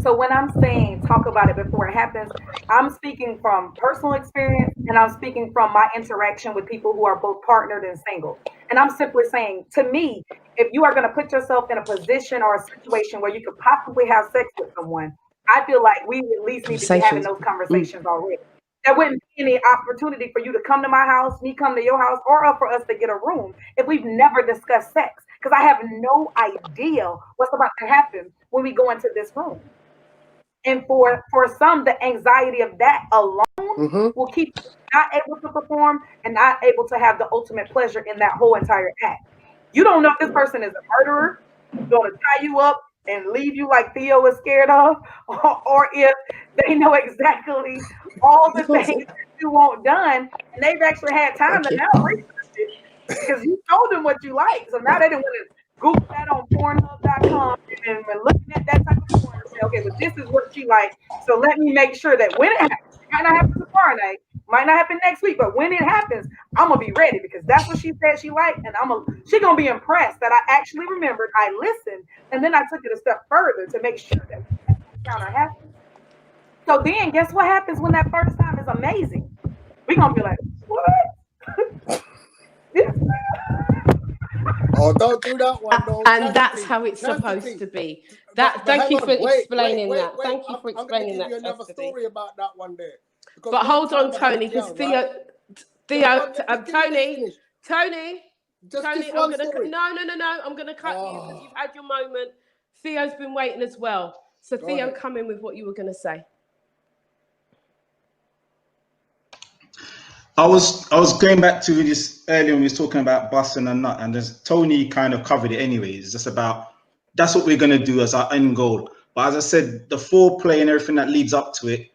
So when I'm saying talk about it before it happens, I'm speaking from personal experience and I'm speaking from my interaction with people who are both partnered and single. And I'm simply saying, to me, if you are going to put yourself in a position or a situation where you could possibly have sex with someone, I feel like we at least need to be having those conversations already. There wouldn't be any opportunity for you to come to my house, me come to your house, or for us to get a room if we've never discussed sex. Because I have no idea what's about to happen when we go into this room. And for some, the anxiety of that alone will keep you not able to perform and not able to have the ultimate pleasure in that whole entire act. You don't know if this person is a murderer, going to tie you up and leave you like Theo is scared of, or if they know exactly all the things that you want done, and they've actually had time to now research it because you told them what you like. So now they don't want to Google that on Pornhub.com and looking at that type of porn and say, okay, well, this is what she likes. So let me make sure that when it happens, it might not happen tomorrow night, might not happen next week, but when it happens, I'm gonna be ready because that's what she said she liked, and she's gonna be impressed that I actually remembered, I listened, and then I took it a step further to make sure that the encounter happens. So then, guess what happens when that first time is amazing? We're gonna be like, what? Oh, don't do that one, though. And that's how it's supposed to be. Thank you for explaining that. Thank you for explaining that. I'm going to give you another story about that one there. But hold on, Tony, because Tony, I'm going to cut you because you've had your moment. Theo's been waiting as well. So Theo, come in with what you were going to say. I was going back to this earlier when we was talking about busting a nut, and there's Tony kind of covered it anyway. It's just about that's what we're gonna do as our end goal. But as I said, the foreplay and everything that leads up to it.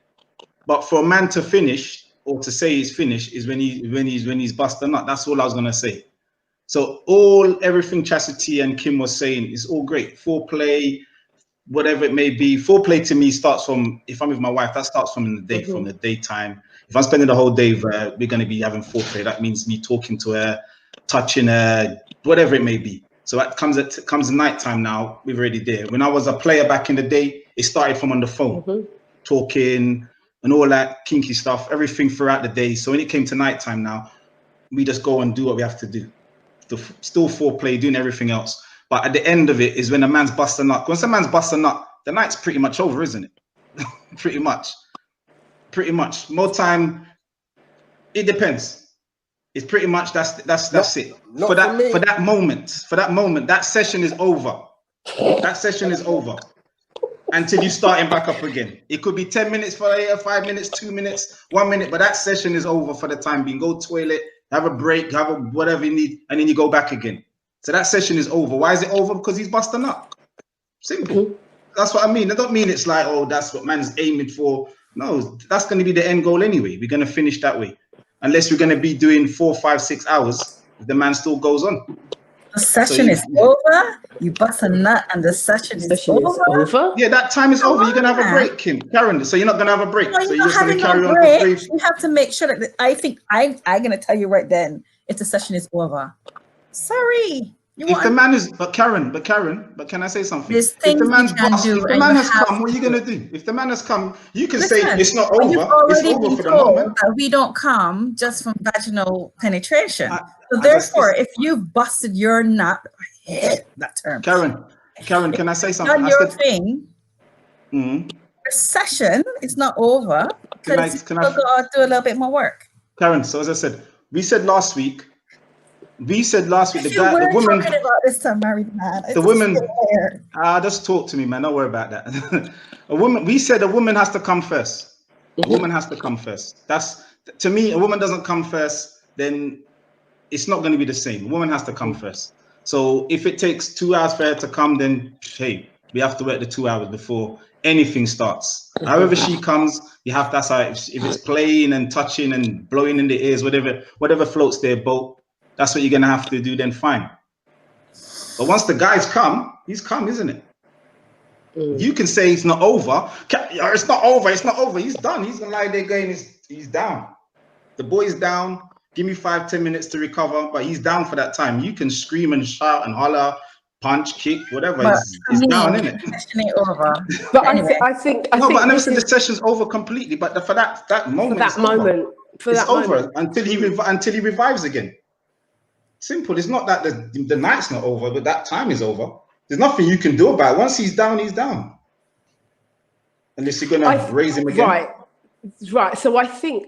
But for a man to finish or to say he's finished is when he's busting a nut. That's all I was gonna say. So everything Chastity and Kim was saying is all great. Foreplay, whatever it may be. Foreplay to me starts from, if I'm with my wife, that starts from the day, from the daytime. If I'm spending the whole day, we're going to be having foreplay. That means me talking to her, touching her, whatever it may be. So that comes nighttime now, we're already there. When I was a player back in the day, it started from on the phone, talking and all that kinky stuff, everything throughout the day. So when it came to nighttime now, we just go and do what we have to do. Still foreplay, doing everything else. But at the end of it is when a man's busting up. Once a man's busting up, the night's pretty much over, isn't it? Pretty much. More time, it depends. It's pretty much that's it. For that moment, that session is over. That session is over until you starting back up again. It could be 10 minutes for later, 5 minutes, 2 minutes, 1 minute, but that session is over for the time being. Go toilet, have a break, whatever you need, and then you go back again. So that session is over. Why is it over? Because he's busting up. Simple. That's what I mean. I don't mean it's like, oh, that's what man's aiming for. No, that's going to be the end goal anyway. We're going to finish that way. Unless we're going to be doing 4, 5, 6 hours, the man still goes on. The session is over. You bust a nut and the session is over. Yeah, that time is over. You're going to have a break, Karen. So you're not going to have a break. No, so you're you're just going to carry on. You have to make sure that I'm going to tell you right then if the session is over. Sorry. But can I say something? If the man has come, what are you gonna do? If the man has come, you can say it's not over. It's over for the moment. That we don't come just from vaginal penetration. So therefore, if you've busted your nut, I hate that term. Karen, can I say something? Done your thing. The session is not over because you still got to do a little bit more work. Karen, so as I said, we said last week, the woman talking about this to a married man. The woman, just talk to me, man. Don't worry about that. We said a woman has to come first. A woman has to come first. That's, to me, a woman doesn't come first, then it's not going to be the same. A woman has to come first. So if it takes 2 hours for her to come, then hey, we have to wait the 2 hours before anything starts. However she comes, you have, that's how, if it's playing and touching and blowing in the ears, whatever floats their boat, that's what you're going to have to do, then fine. But once the guy's come, he's come, isn't it? You can say it's not over. It's not over. It's not over. He's done. He's going to lie there going, he's down. The boy's down. Give me 5-10 minutes to recover, but he's down for that time. You can scream and shout and holler, punch, kick, whatever. He's down, isn't it? Over. But anyway. I think I never said the session's over completely, but for that moment, it's over until he revives again. Simple. It's not that the night's not over, but that time is over. There's nothing you can do about it. Once he's down, he's down. Unless you're gonna raise him again. Right. So I think.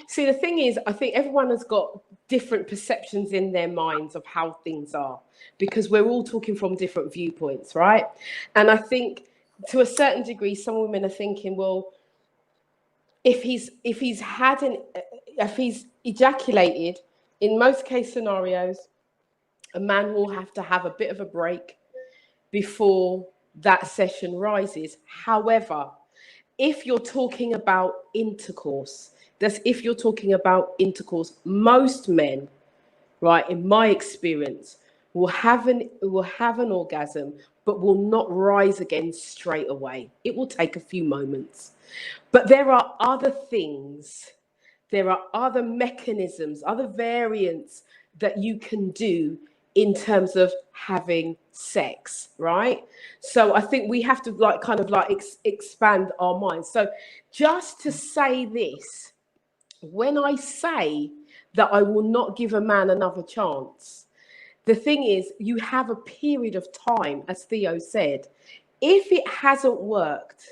See, the thing is, I think everyone has got different perceptions in their minds of how things are, because we're all talking from different viewpoints, right? And I think to a certain degree, some women are thinking, well, if he's ejaculated. In most case scenarios, a man will have to have a bit of a break before that session rises. However, if you're talking about intercourse, most men, right, in my experience, will have an orgasm, but will not rise again straight away. It will take a few moments. But there are other things. There are other mechanisms, other variants that you can do in terms of having sex, right? So I think we have to expand our minds. So just to say this, when I say that I will not give a man another chance, the thing is, you have a period of time, as Theo said. If it hasn't worked,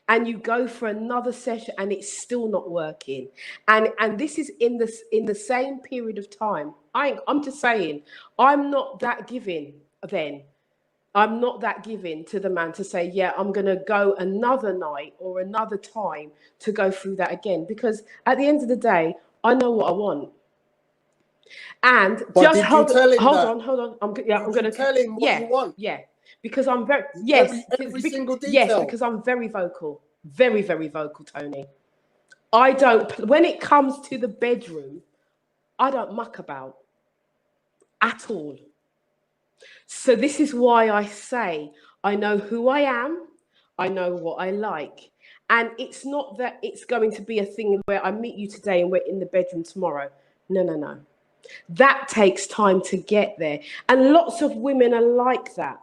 and you go for another session and it's still not working, and this is in the same period of time, I'm just saying, I'm not that giving then. I'm not that giving to the man to say, yeah, I'm going to go another night or another time to go through that again. Because at the end of the day, I know what I want. And But just did you hold tell him that? on. I'm Did going you to tell him what you want? Yeah, because I'm very Every single yes, detail. because I'm very vocal, very vocal, Tony. I don't, when it comes to the bedroom, I don't muck about at all. So this is why I say I know who I am, I know what I like. And it's not that it's going to be a thing where I meet you today and we're in the bedroom tomorrow. No. That takes time to get there. And lots of women are like that.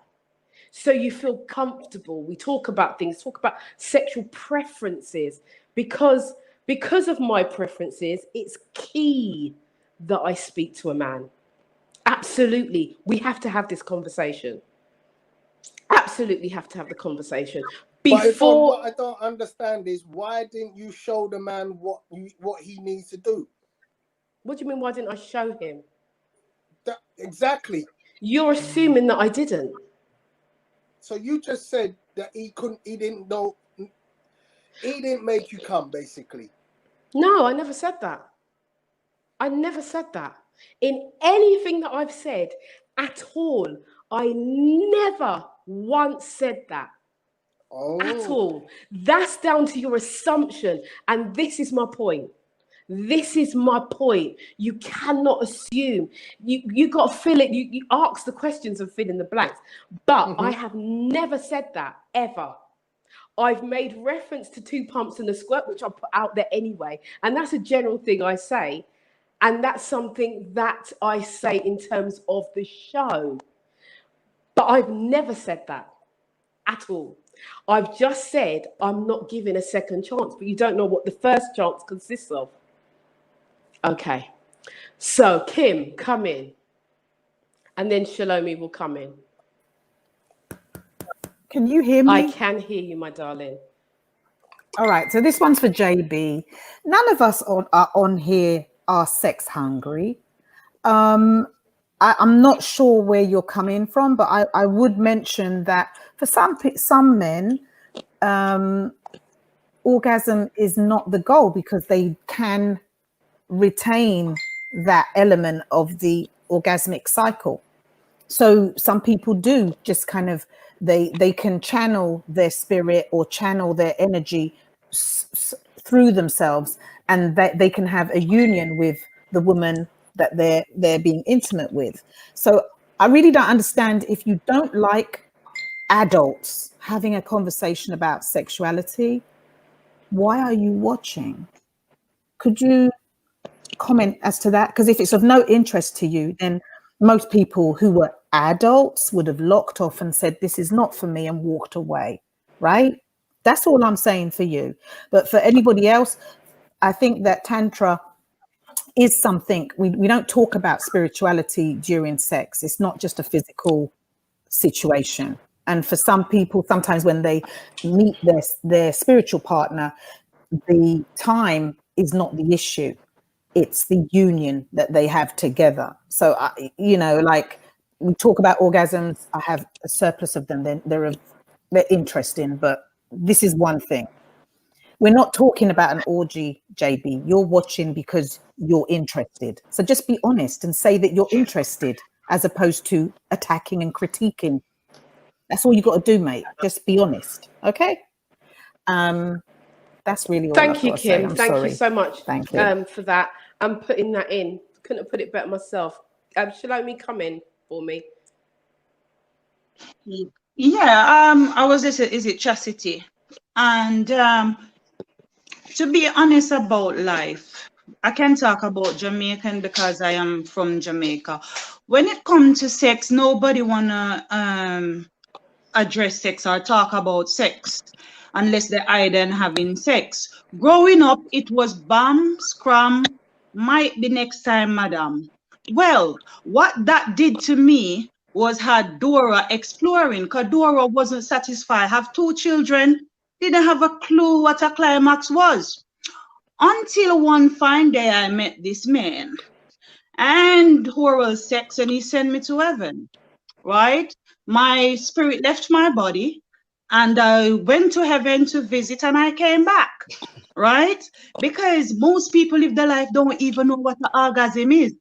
So you feel comfortable. We talk about things, talk about sexual preferences. Because of my preferences, it's key that I speak to a man. Absolutely. We have to have this conversation. Absolutely have to have the conversation. Before, But what I don't understand is, why didn't you show the man what he needs to do? What do you mean, why didn't I show him? Exactly. You're assuming that I didn't. So you just said that he didn't know, he didn't make you come, basically. No, I never said that. I never said that. In anything that I've said at all, I never once said that. At all. That's down to your assumption. And this is my point. This is my point. You cannot assume. You got to fill it. You ask the questions and fill in the blanks. But I have never said that, ever. I've made reference to 2 pumps and a squirt, which I put out there anyway. And that's a general thing I say. And that's something that I say in terms of the show. But I've never said that at all. I've just said I'm not giving a second chance, but you don't know what the first chance consists of. Okay. So Kim, come in. And then Shalomi will come in. Can you hear me? I can hear you, my darling. All right. So this one's for JB. None of us are on here are sex hungry. I'm not sure where you're coming from, but I would mention that for some men, orgasm is not the goal because they can retain that element of the orgasmic cycle. So some people do just kind of, they can channel their spirit or channel their energy through themselves, and that they can have a union with the woman that they're being intimate with. So I really don't understand, if you don't like adults having a conversation about sexuality, why are you watching? Could you comment as to that? Because if it's of no interest to you, then most people who were adults would have locked off and said, this is not for me, and walked away, right? That's all I'm saying for you. But for anybody else, I think that Tantra is something, we don't talk about spirituality during sex. It's not just a physical situation. And for some people, sometimes when they meet their spiritual partner, the time is not the issue. It's the union that they have together. So, like we talk about orgasms, I have a surplus of them. They're interesting, but this is one thing. We're not talking about an orgy, JB. You're watching because you're interested. So just be honest and say that you're interested, as opposed to attacking and critiquing. That's all you got to do, mate. Just be honest. Okay? That's really all. Thank you, Kim. Thank you so much. Thank you. For that. I'm putting that in. Couldn't have put it better myself. Shalomi, come in for me. Yeah, I was listening, is it Chastity? And to be honest about life, I can talk about Jamaican because I am from Jamaica. When it comes to sex, nobody wanna address sex or talk about sex unless they're either having sex. Growing up, it was bam, scram, might be next time, madam. Well, what that did to me was had Dora exploring, because Dora wasn't satisfied. Have 2 children, didn't have a clue what a climax was. Until one fine day I met this man and oral sex, and he sent me to heaven, right? My spirit left my body and I went to heaven to visit, and I came back. right? Because most people live their life don't even know what an orgasm is.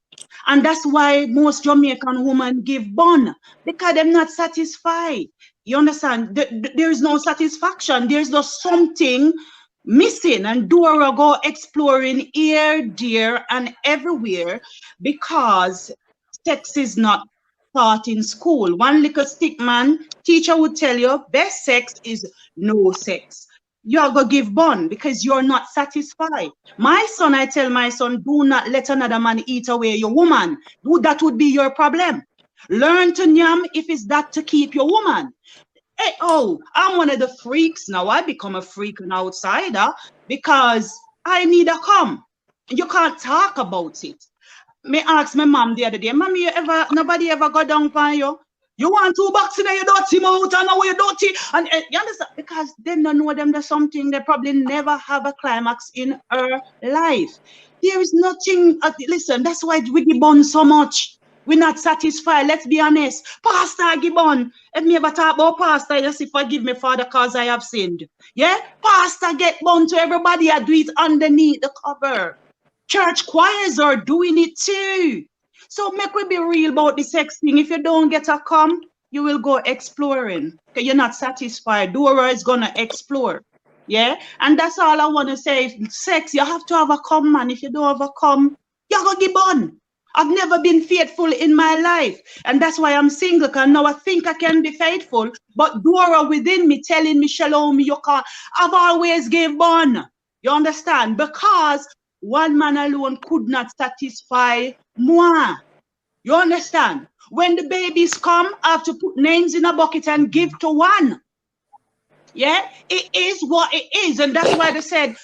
And that's why most Jamaican women give bun, because they're not satisfied. You understand? There is no satisfaction. There's just something missing. And Dora go exploring here, there, and everywhere because sex is not taught in school. One little stick man teacher would tell you best sex is no sex. You're going to give bun because you're not satisfied. My son, I tell my son, do not let another man eat away your woman. That would be your problem. Learn to nyam if it's that to keep your woman. Hey, oh, I'm one of the freaks now. I become a freak and outsider because I need a cum. You can't talk about it. Me ask my mom the other day, Mommy, nobody ever go down for you? You want $2 in your dirty mouth and now you're dirty. And you understand? Because they don't know them there's something they probably never have a climax in her life. There is nothing, listen, that's why we give on so much. We're not satisfied, let's be honest. Pastor Gibbon, let me ever talk about pastor, just say, forgive me, Father, because I have sinned. Yeah? Pastor get bun to everybody, I do it underneath the cover. Church choirs are doing it too. So make we be real about the sex thing. If you don't get a cum, you will go exploring. Okay, you're not satisfied. Dora is gonna explore. Yeah? And that's all I want to say. Sex, you have to have a cum, man. If you don't have a cum, you're gonna give on. I've never been faithful in my life. And that's why I'm single, because now I think I can be faithful. But Dora within me telling me, Shalom, you can't. I've always gave on. You understand? Because one man alone could not satisfy moi. You understand? When the babies come, I have to put names in a bucket and give to one. Yeah? It is what it is. And that's why they said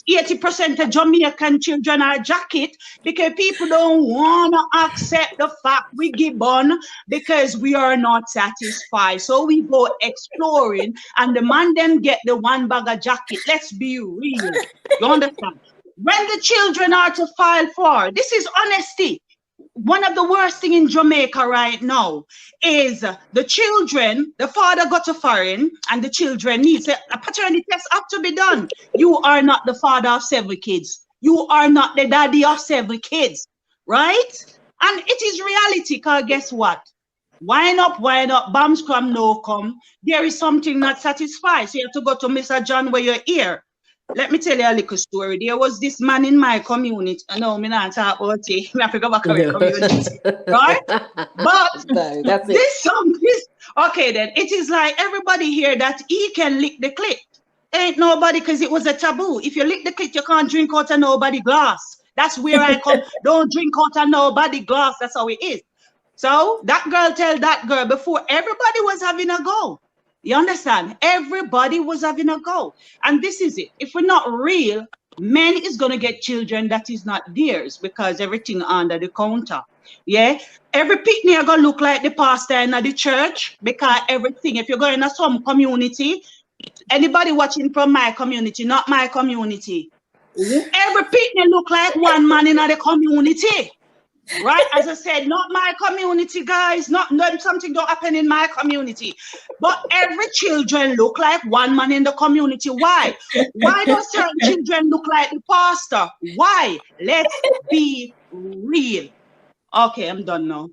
80% of Jamaican children are jacket, because people don't want to accept the fact we give on because we are not satisfied. So we go exploring and the man then get the one bag of jacket. Let's be real. You understand? When the children are to file for, this is honesty. One of the worst thing in Jamaica right now is the children, the father got to foreign and the children need a paternity test have to be done. You are not the father of 7 kids. You are not the daddy of 7 kids, right? And it is reality, because guess what? Wine up, bam scrum, no come. There is something not satisfied. So you have to go to Mr. John where you're here. Let me tell you a little story. There was this man in my community. No, me not talk about it. I have to go back to my community, right? But no, that's okay, then it is like everybody here that he can lick the clit. Ain't nobody, because it was a taboo. If you lick the clit, you can't drink out of nobody glass. That's where I come. Don't drink out of nobody glass. That's how it is. So that girl tell that girl before everybody was having a go. You understand? Everybody was having a go. And this is it. If we're not real, men is going to get children that is not theirs because everything under the counter. Yeah? Every picnic are going to look like the pastor in the church because everything, if you're going to some community, anybody watching from my community, not my community, every picnic look like one man in the community. Right? As I said, not my community, guys. Not something don't happen in my community. But every children look like one man in the community. Why? Why do certain children look like the pastor? Why? Let's be real. Okay, I'm done now.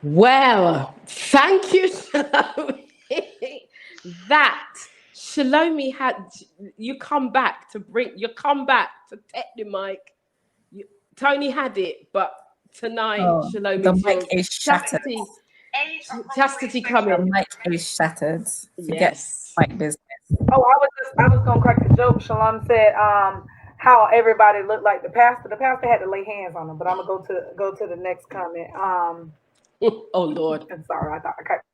Well, thank you, Shalomi. That Shalomi had you come back to take the mic. Tony had it, but tonight, Shalomi, the mic is shattered. Chastity coming. The mic is shattered. Yes. Mic business. Oh, I was gonna crack the joke. Shalom said how everybody looked like the pastor. The pastor had to lay hands on them, but I'm gonna go to the next comment. Oh Lord. I'm sorry, I thought I cracked.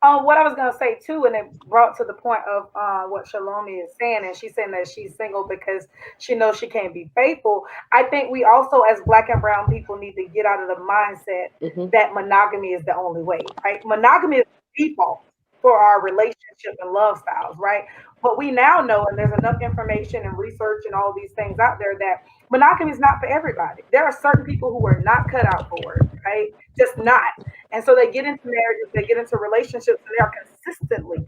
What I was gonna say too, and it brought to the point of what Shalomi is saying, and she's saying that she's single because she knows she can't be faithful. I think we also, as Black and brown people, need to get out of the mindset that monogamy is the only way. Right? Monogamy is the default for our relationship and love styles, right? But we now know, and there's enough information and research and all these things out there, that monogamy is not for everybody. There are certain people who are not cut out for it, right? Just not. And so they get into marriages, they get into relationships, and they are consistently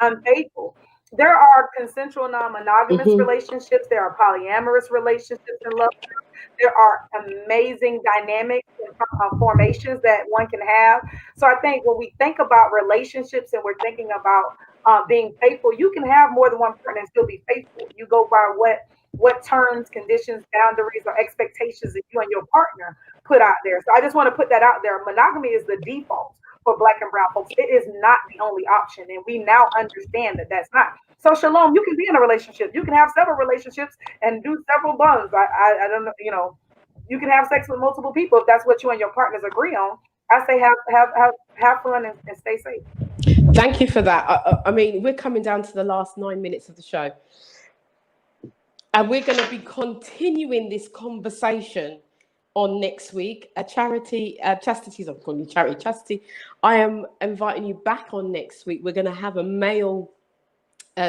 unfaithful. there are consensual non-monogamous Mhm. relationships. There are polyamorous relationships in love. There are amazing dynamics and formations that one can have. So I think when we think about relationships and we're thinking about being faithful, you can have more than one partner and still be faithful. You go by what terms, conditions, boundaries, or expectations that you and your partner put out there. So I just want to put that out there. Monogamy is the default for Black and brown folks. It is not the only option, and we now understand that that's not. So Shalom, you can be in a relationship. You can have several relationships and do several bonds. I don't know, you know, you can have sex with multiple people if that's what you and your partners agree on. I say have fun and stay safe. Thank you for that. I mean, we're coming down to the last 9 minutes of the show, and we're going to be continuing this conversation on next week. Chastity, I'm calling you Charity. Chastity, I am inviting you back on next week. We're going to have a male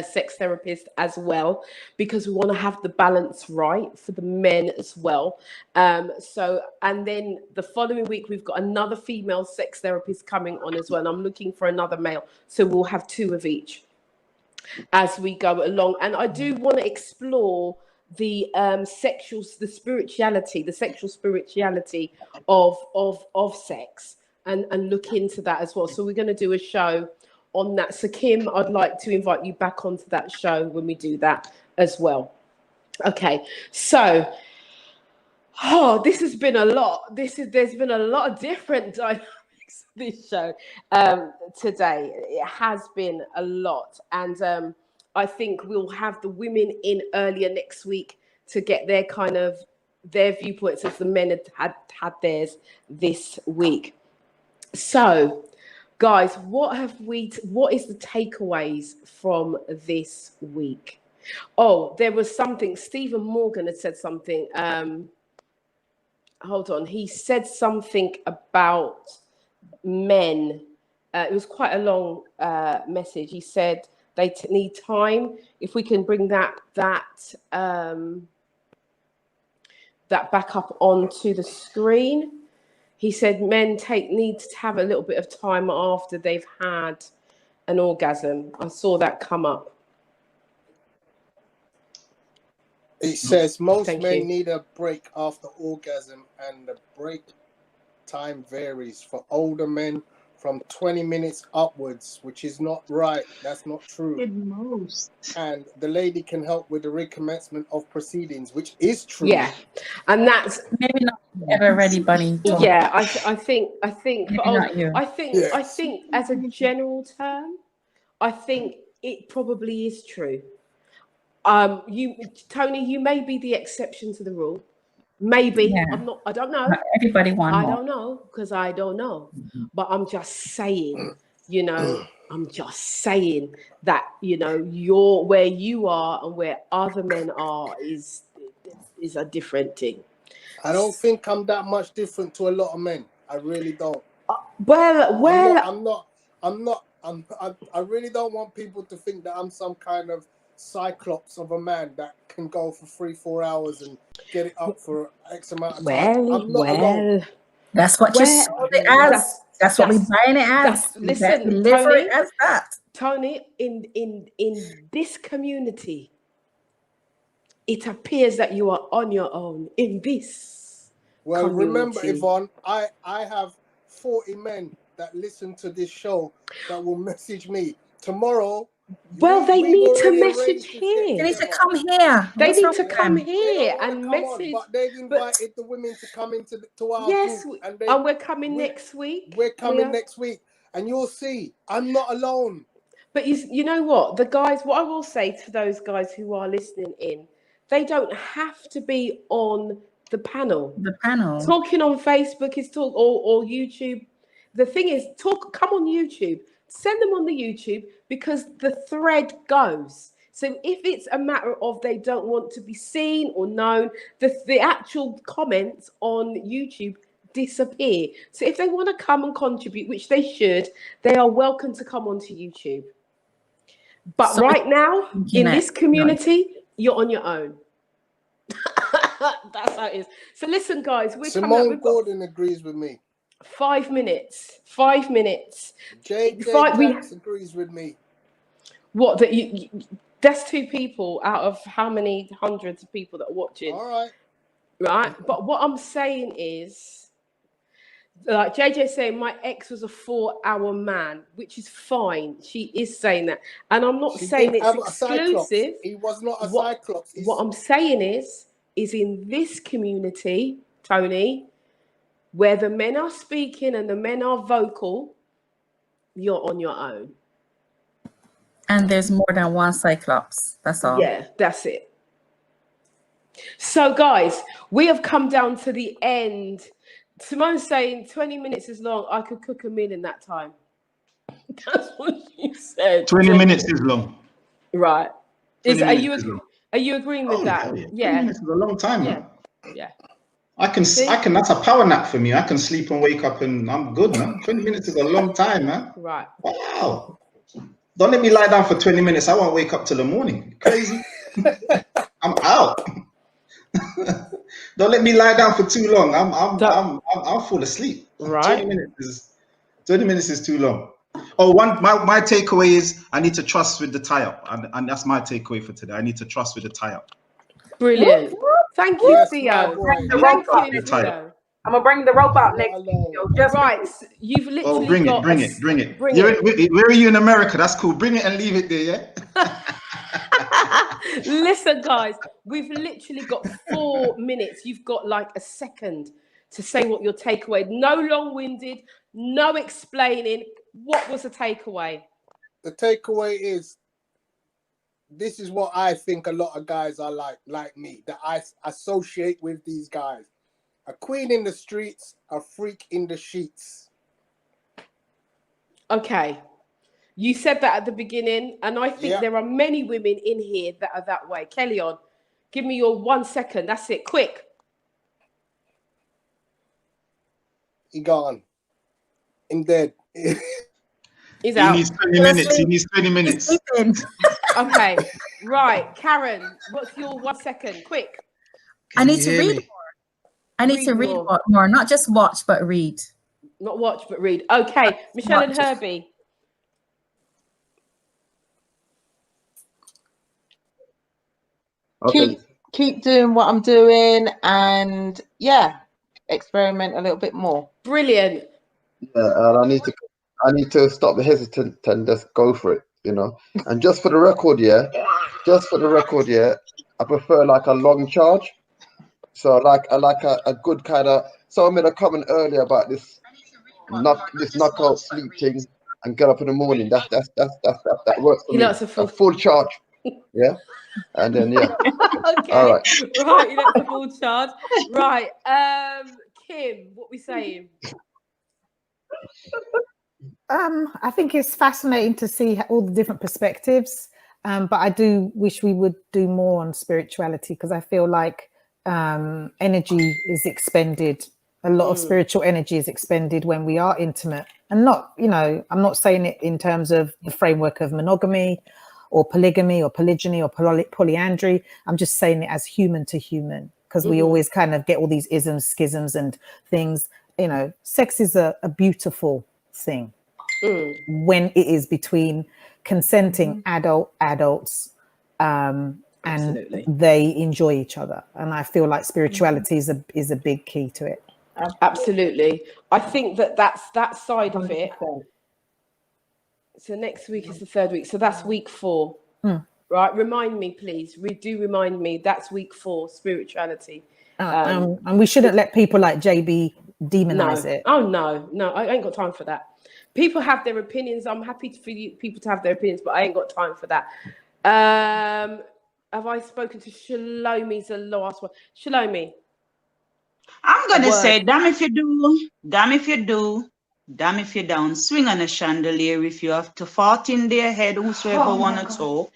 sex therapist as well, because we want to have the balance right for the men as well. So, and then the following week we've got another female sex therapist coming on as well, and I'm looking for another male, so we'll have 2 of each as we go along. And I do want to explore the sexual spirituality of sex, and look into that as well. So we're going to do a show on that. So Kim, I'd like to invite you back onto that show when we do that as well. Okay, so this has been a lot. There's been a lot of different dynamics this show today. It has been a lot, and I think we'll have the women in earlier next week to get their viewpoints as the men had theirs this week. So guys, what is the takeaways from this week? Oh, there was something. Stephen Morgan had said something. Hold on. He said something about men. It was quite a long message. He said they need time. If we can bring that back up onto the screen. He said men need to have a little bit of time after they've had an orgasm. I saw that come up. It says most men need a break after orgasm, and the break time varies for older men from 20 minutes upwards, which is not right. That's not true. And the lady can help with the recommencement of proceedings, which is true. Yeah, and that's maybe not ever ready, Bunny. Yeah, I think not you. I think as a general term, I think it probably is true. Tony, you may be the exception to the rule. Maybe. Yeah. I don't know. Not everybody wants. I don't know, because I don't know. But I'm just saying, I'm just saying that, you're where you are and where other men are is a different thing. I don't think I'm that much different to a lot of men. I really don't. I really don't want people to think that I'm some kind of cyclops of a man that can go for 3-4 hours and get it up for X amount of time. I'm not alone. That's what you sold it as. That's what we're buying it as. Listen, deliver it as that. Tony, in this community, it appears that you are on your own in this community. Remember, Yvonne, I have 40 men that listen to this show that will message me tomorrow. They need to message here. They need to come here. They need to come here and message. But they've invited the women to come into our group. And we're coming next week. We're coming next week. And you'll see, I'm not alone. But you know what? The guys, what I will say to those guys who are listening in, they don't have to be on the panel. Talking on Facebook is talk or YouTube. The thing is, come on YouTube. Send them on the YouTube, because the thread goes. So if it's a matter of they don't want to be seen or known, the actual comments on YouTube disappear. So if they want to come and contribute, which they should, they are welcome to come onto YouTube. But right now, in this community, you're on your own. That's how it is. So listen, guys, Simone Gordon agrees with me. 5 minutes. 5 minutes. Jay Jacks agrees with me. What that that's 2 people out of how many hundreds of people that are watching. All right. Right. But what I'm saying is, like JJ saying, my ex was a 4-hour man, which is fine. She is saying that. And I'm not He saying didn't it's have a cyclops. exclusive. He was not a What- cyclops. What I'm saying is in this community, Tony, where the men are speaking and the men are vocal, you're on your own. And there's more than one Cyclops. That's all. Yeah, that's it. So, guys, we have come down to the end. Simone's saying 20 minutes is long. I could cook a meal in that time. That's what she said. 20 minutes is long. Right. 20 Are minutes is long. you agreeing with that? hell yeah. 20 Yeah. minutes is a long time, Yeah. man. Yeah. I can, that's a power nap for me. I can sleep and wake up and I'm good, man. 20 minutes is a long time, man. Right. Wow. Don't let me lie down for 20 minutes. I won't wake up till the morning. Crazy. I'm out. Don't let me lie down for too long. I'll fall asleep. Right. 20 minutes is too long. Oh, my takeaway is I need to trust with the tie-up. And that's my takeaway for today. I need to trust with the tie-up. Brilliant. Thank you, Yes, Theo. my boy. Thank Rope you, up. Tie Theo. I'm gonna bring the rope out next week. Just Right. You've literally Oh, bring got it, bring it, bring it. Bring Where are you in America? That's cool. Bring it and leave it there, yeah? Listen, guys, we've literally got 4 minutes. You've got like a second to say what your takeaway. No long-winded, no explaining. What was the takeaway? The takeaway is, this is what I think a lot of guys are like me, that I associate with these guys. A queen in the streets, a freak in the sheets. Okay. You said that at the beginning, and I think there are many women in here that are that way. Kellyon, give me your 1 second. That's it. Quick. He gone. In dead. He's out. He needs 20 minutes. He needs 20 minutes. Okay. Right. Karen, what's your 1 second? Quick. I need to read more. I need to read more, not just watch, but read. Not watch, but read. Okay. Michelle and Herbie. Okay. Keep doing what I'm doing, and experiment a little bit more. Brilliant. Yeah, and I need to stop the hesitant and just go for it, you know. And just for the record, I prefer like a long charge. So I like a good kind of. So I made a comment earlier about this knockout sleep thing and get up in the morning. That works for me. A full charge. Yeah. And then Okay. All right. Right, you know, the full charge. Right. Kim, what we saying? I think it's fascinating to see all the different perspectives. But I do wish we would do more on spirituality, because I feel like energy is expended. A lot of spiritual energy is expended when we are intimate, and not, you know, I'm not saying it in terms of the framework of monogamy or polygamy or polygyny or polyandry. I'm just saying it as human to human, because we always kind of get all these isms, schisms and things. You know, sex is a beautiful thing when it is between consenting adults and they enjoy each other. And I feel like spirituality is a big key to it. Absolutely. I think that's that side of it. So next week is the 3rd week. So that's week 4. Right. Remind me, please. Remind me. That's week 4, spirituality. And we shouldn't let people like JB demonize it. Oh, no, I ain't got time for that. People have their opinions. I'm happy for people to have their opinions, but I ain't got time for that. Have I spoken to Shalomi's the last one? Shalomi. I'm going to say, damn if you do, damn if you do, damn if you don't. Swing on a chandelier if you have to fart in their head, whosoever want to talk.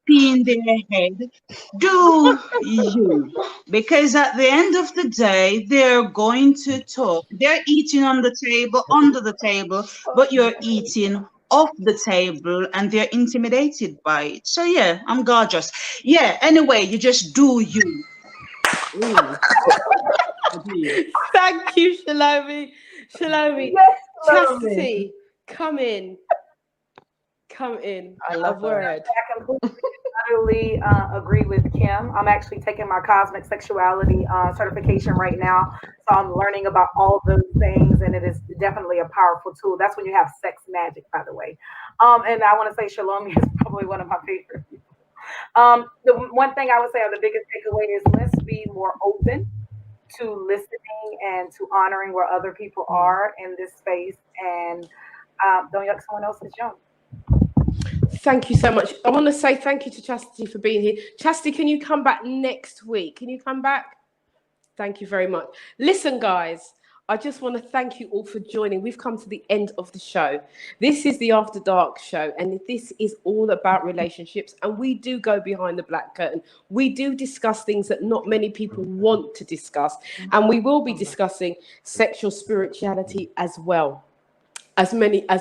Pee in their head. Do you. Because at the end of the day, they're going to talk. They're eating on the table, under the table, but you're eating off the table and they're intimidated by it. So yeah, I'm gorgeous. Yeah, anyway, you just do you. Thank you, Shalomi. Shalomi. Yes, Chastity, come in. come in. I A love her. word. I completely utterly agree with Kim. I'm actually taking my cosmic sexuality certification right now. So I'm learning about all those things, and it is definitely a powerful tool. That's when you have sex magic, by the way. And I want to say Shalom is probably one of my favorite people. The one thing I would say, or the biggest takeaway, is let's be more open to listening and to honoring where other people are in this space, and don't yuck someone else's yum. Thank you so much. I want to say thank you to Chastity for being here. Chastity, can you come back next week? Can you come back? Thank you very much. Listen, guys, I just want to thank you all for joining. We've come to the end of the show. This is the After Dark show, and this is all about relationships. And we do go behind the black curtain. We do discuss things that not many people want to discuss. And we will be discussing sexual spirituality as well. As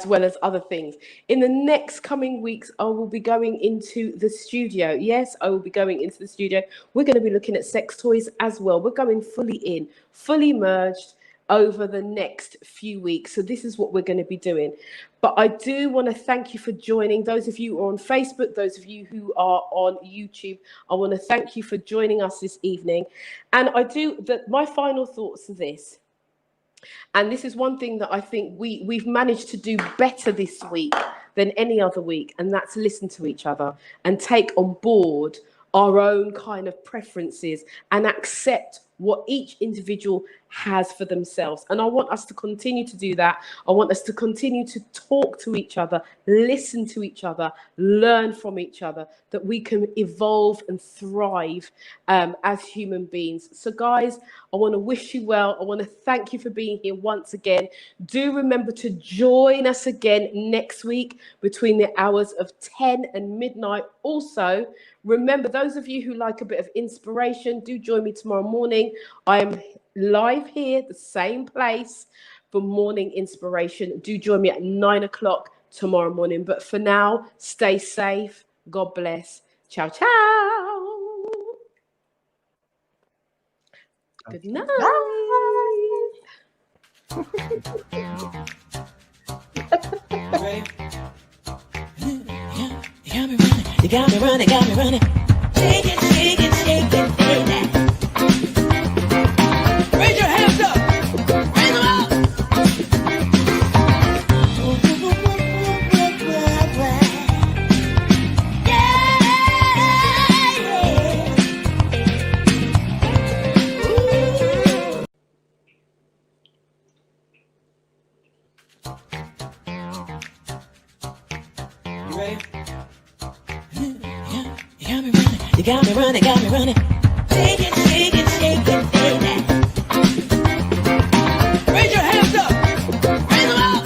well as other things. In the next coming weeks, I will be going into the studio. Yes, I will be going into the studio. We're going to be looking at sex toys as well. We're going fully in, fully merged over the next few weeks. So this is what we're going to be doing. But I do want to thank you for joining. Those of you who are on Facebook, those of you who are on YouTube, I want to thank you for joining us this evening. And my final thoughts are this. And this is one thing that I think we've managed to do better this week than any other week, and that's listen to each other and take on board our own kind of preferences and accept what each individual has for themselves. And I want us to continue to do that. I want us to continue to talk to each other, listen to each other, learn from each other, that we can evolve and thrive as human beings. So guys, I want to wish you well. I want to thank you for being here once again. Do remember to join us again next week between the hours of 10 and midnight. Also, remember, those of you who like a bit of inspiration, do join me tomorrow morning. I am live here, the same place, for morning inspiration. Do join me at 9 o'clock tomorrow morning. But for now, stay safe. God bless. Ciao, ciao. Good night. You got me running, got me running. Shake it, shake it, shake it, baby. Raise your hands up. Raise them up. You ready? You got me running, got me running. Shake it, shake it, shake it, baby. Raise your hands up. Raise them up.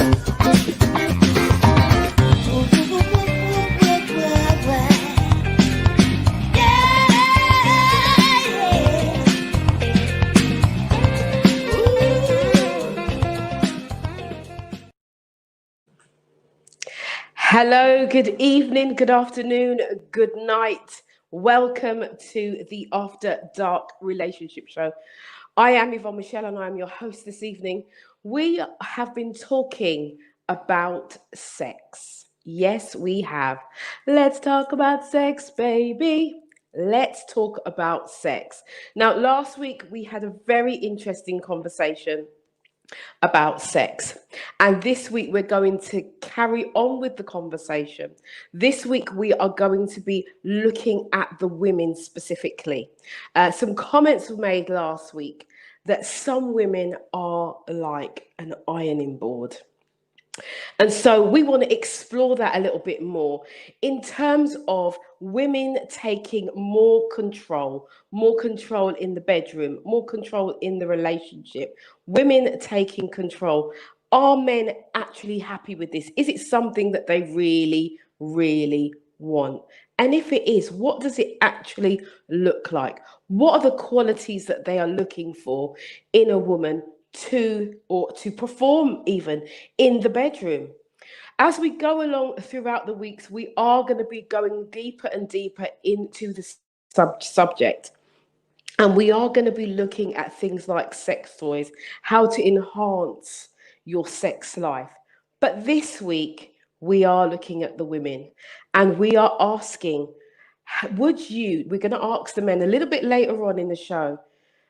Hello, good evening, good afternoon, good night. Welcome to the After Dark Relationship Show. I am Yvonne Michelle and I am your host this evening. We have been talking about sex. Yes, we have. Let's talk about sex, baby. Let's talk about sex. Now, last week we had a very interesting conversation about sex. And this week we're going to carry on with the conversation. This week we are going to be looking at the women specifically. Some comments were made last week that some women are like an ironing board. And so we want to explore that a little bit more in terms of women taking more control in the bedroom, more control in the relationship, women taking control. Are men actually happy with this? Is it something that they really, really want? And if it is, what does it actually look like? What are the qualities that they are looking for in a woman to perform even in the bedroom? As we go along throughout the weeks, we are going to be going deeper and deeper into the subject. And we are going to be looking at things like sex toys, how to enhance your sex life. But this week, we are looking at the women, and we are asking, we're going to ask the men a little bit later on in the show,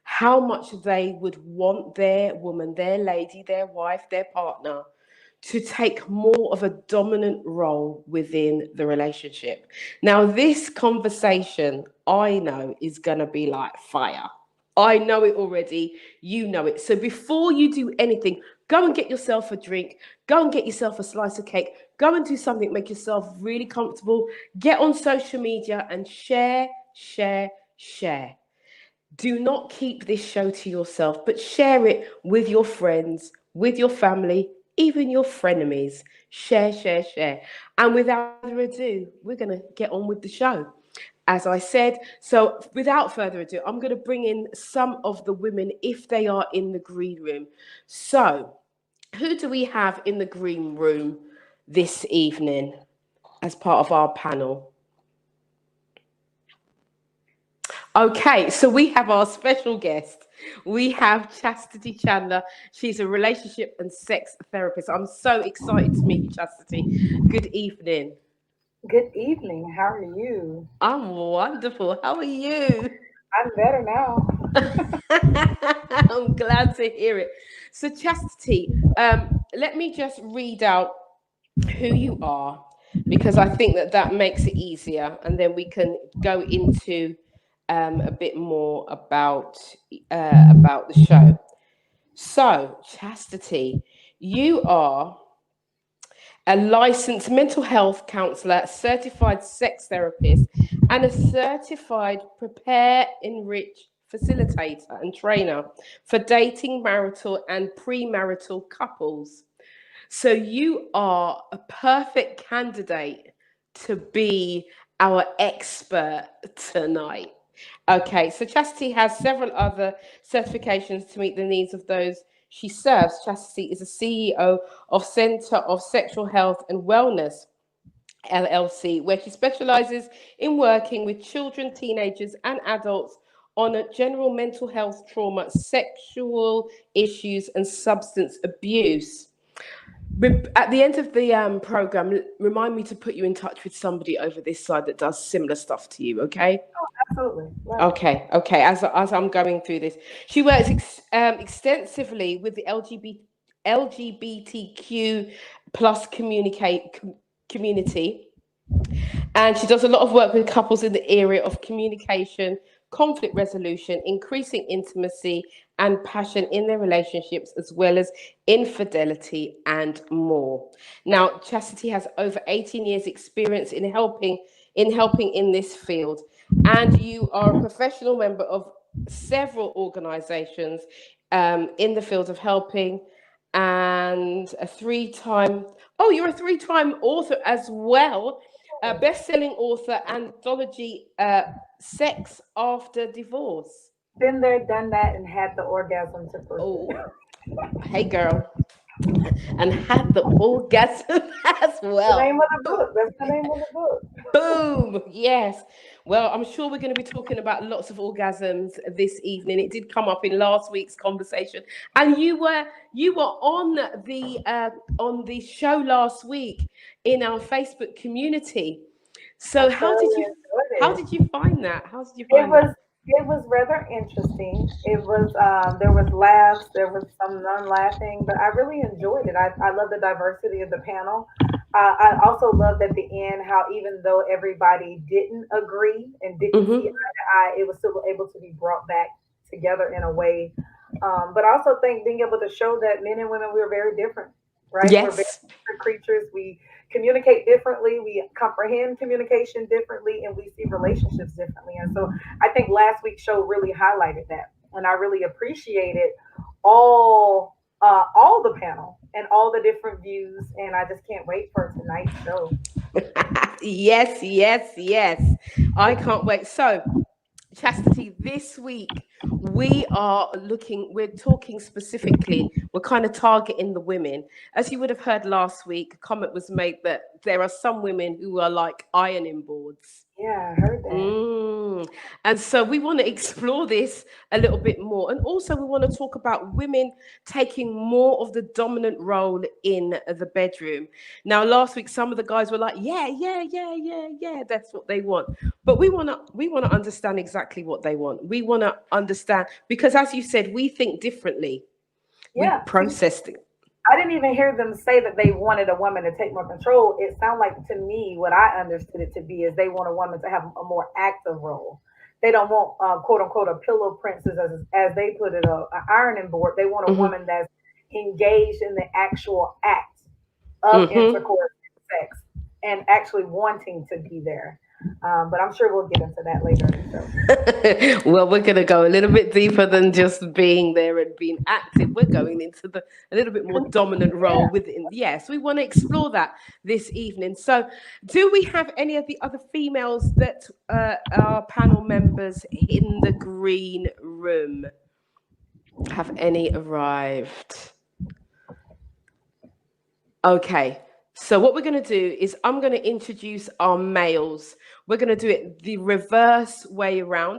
how much they would want their woman, their lady, their wife, their partner to take more of a dominant role within the relationship. Now, this conversation, I know, is going to be like fire. I know it already. You know it. So before you do anything, go and get yourself a drink. Go and get yourself a slice of cake. Go and do something, make yourself really comfortable. Get on social media and share. Do not keep this show to yourself, but share it with your friends, with your family, even your frenemies. Share. And without further ado, we're going to get on with the show. As I said, so without further ado, I'm going to bring in some of the women if they are in the green room. So who do we have in the green room this evening as part of our panel? Okay, so we have our special guest. We have Chastity Chandler. She's a relationship and sex therapist. I'm so excited to meet you, Chastity. Good evening. Good evening. How are you? I'm wonderful. How are you? I'm better now. I'm glad to hear it. So, Chastity, let me just read out who you are, because I think that makes it easier, and then we can go into a bit more about the show. So, Chastity, you are a licensed mental health counselor, certified sex therapist, and a certified prepare, enrich facilitator and trainer for dating, marital, and premarital couples. So you are a perfect candidate to be our expert tonight. Okay, so Chastity has several other certifications to meet the needs of those she serves. Chastity is a CEO of Center of Sexual Health and Wellness, LLC, where she specializes in working with children, teenagers, and adults on general mental health trauma, sexual issues, and substance abuse. At the end of the program, remind me to put you in touch with somebody over this side that does similar stuff to you, okay? Oh, absolutely. Right. Okay. As I'm going through this, she works extensively with the LGBTQ plus community, and she does a lot of work with couples in the area of communication, conflict resolution, increasing intimacy and passion in their relationships, as well as infidelity and more. Now, Chastity has over 18 years experience in helping in this field, and you are a professional member of several organizations in the field of helping, and you're a three-time author as well, a best-selling author, anthology, Sex After Divorce. Been there, done that, and had the orgasm to prove. Oh, hey girl, and had the orgasm as well. The name of the book. That's the name of the book. Boom. Yes. Well, I'm sure we're going to be talking about lots of orgasms this evening. It did come up in last week's conversation, and you were on the show last week in our Facebook community. So how did you find that? It was rather interesting. It was there was laughs, there was some non-laughing, but I really enjoyed it. I love the diversity of the panel. I also loved at the end how even though everybody didn't agree and didn't see eye to eye, it was still able to be brought back together in a way. But I also think being able to show that men and women, we're very different, right? Yes. We're very different creatures. We communicate differently, we comprehend communication differently, and we see relationships differently. And so I think last week's show really highlighted that, and I really appreciated all the panel and all the different views, and I just can't wait for tonight's show. Yes. I can't wait. So, Chastity, this week we're talking specifically, we're kind of targeting the women. As you would have heard last week, a comment was made that there are some women who are like ironing boards. Yeah, I heard that. And so we want to explore this a little bit more. And also we want to talk about women taking more of the dominant role in the bedroom. Now, last week, some of the guys were like, yeah, that's what they want. But we want to understand exactly what they want. We want to understand, because as you said, we think differently. Yeah. We processed it. I didn't even hear them say that they wanted a woman to take more control. It sounded like, to me, what I understood it to be is they want a woman to have a more active role. They don't want, quote unquote, a pillow princess, as they put it, an ironing board. They want a woman that's engaged in the actual act of intercourse and sex and actually wanting to be there. But I'm sure we'll get into that later in the show. Well, we're going to go a little bit deeper than just being there and being active. We're going into a little bit more dominant role within. Yes, we want to explore that this evening. So do we have any of the other females that are panel members in the green room? Have any arrived? Okay. So what we're going to do is I'm going to introduce our males. We're going to do it the reverse way around.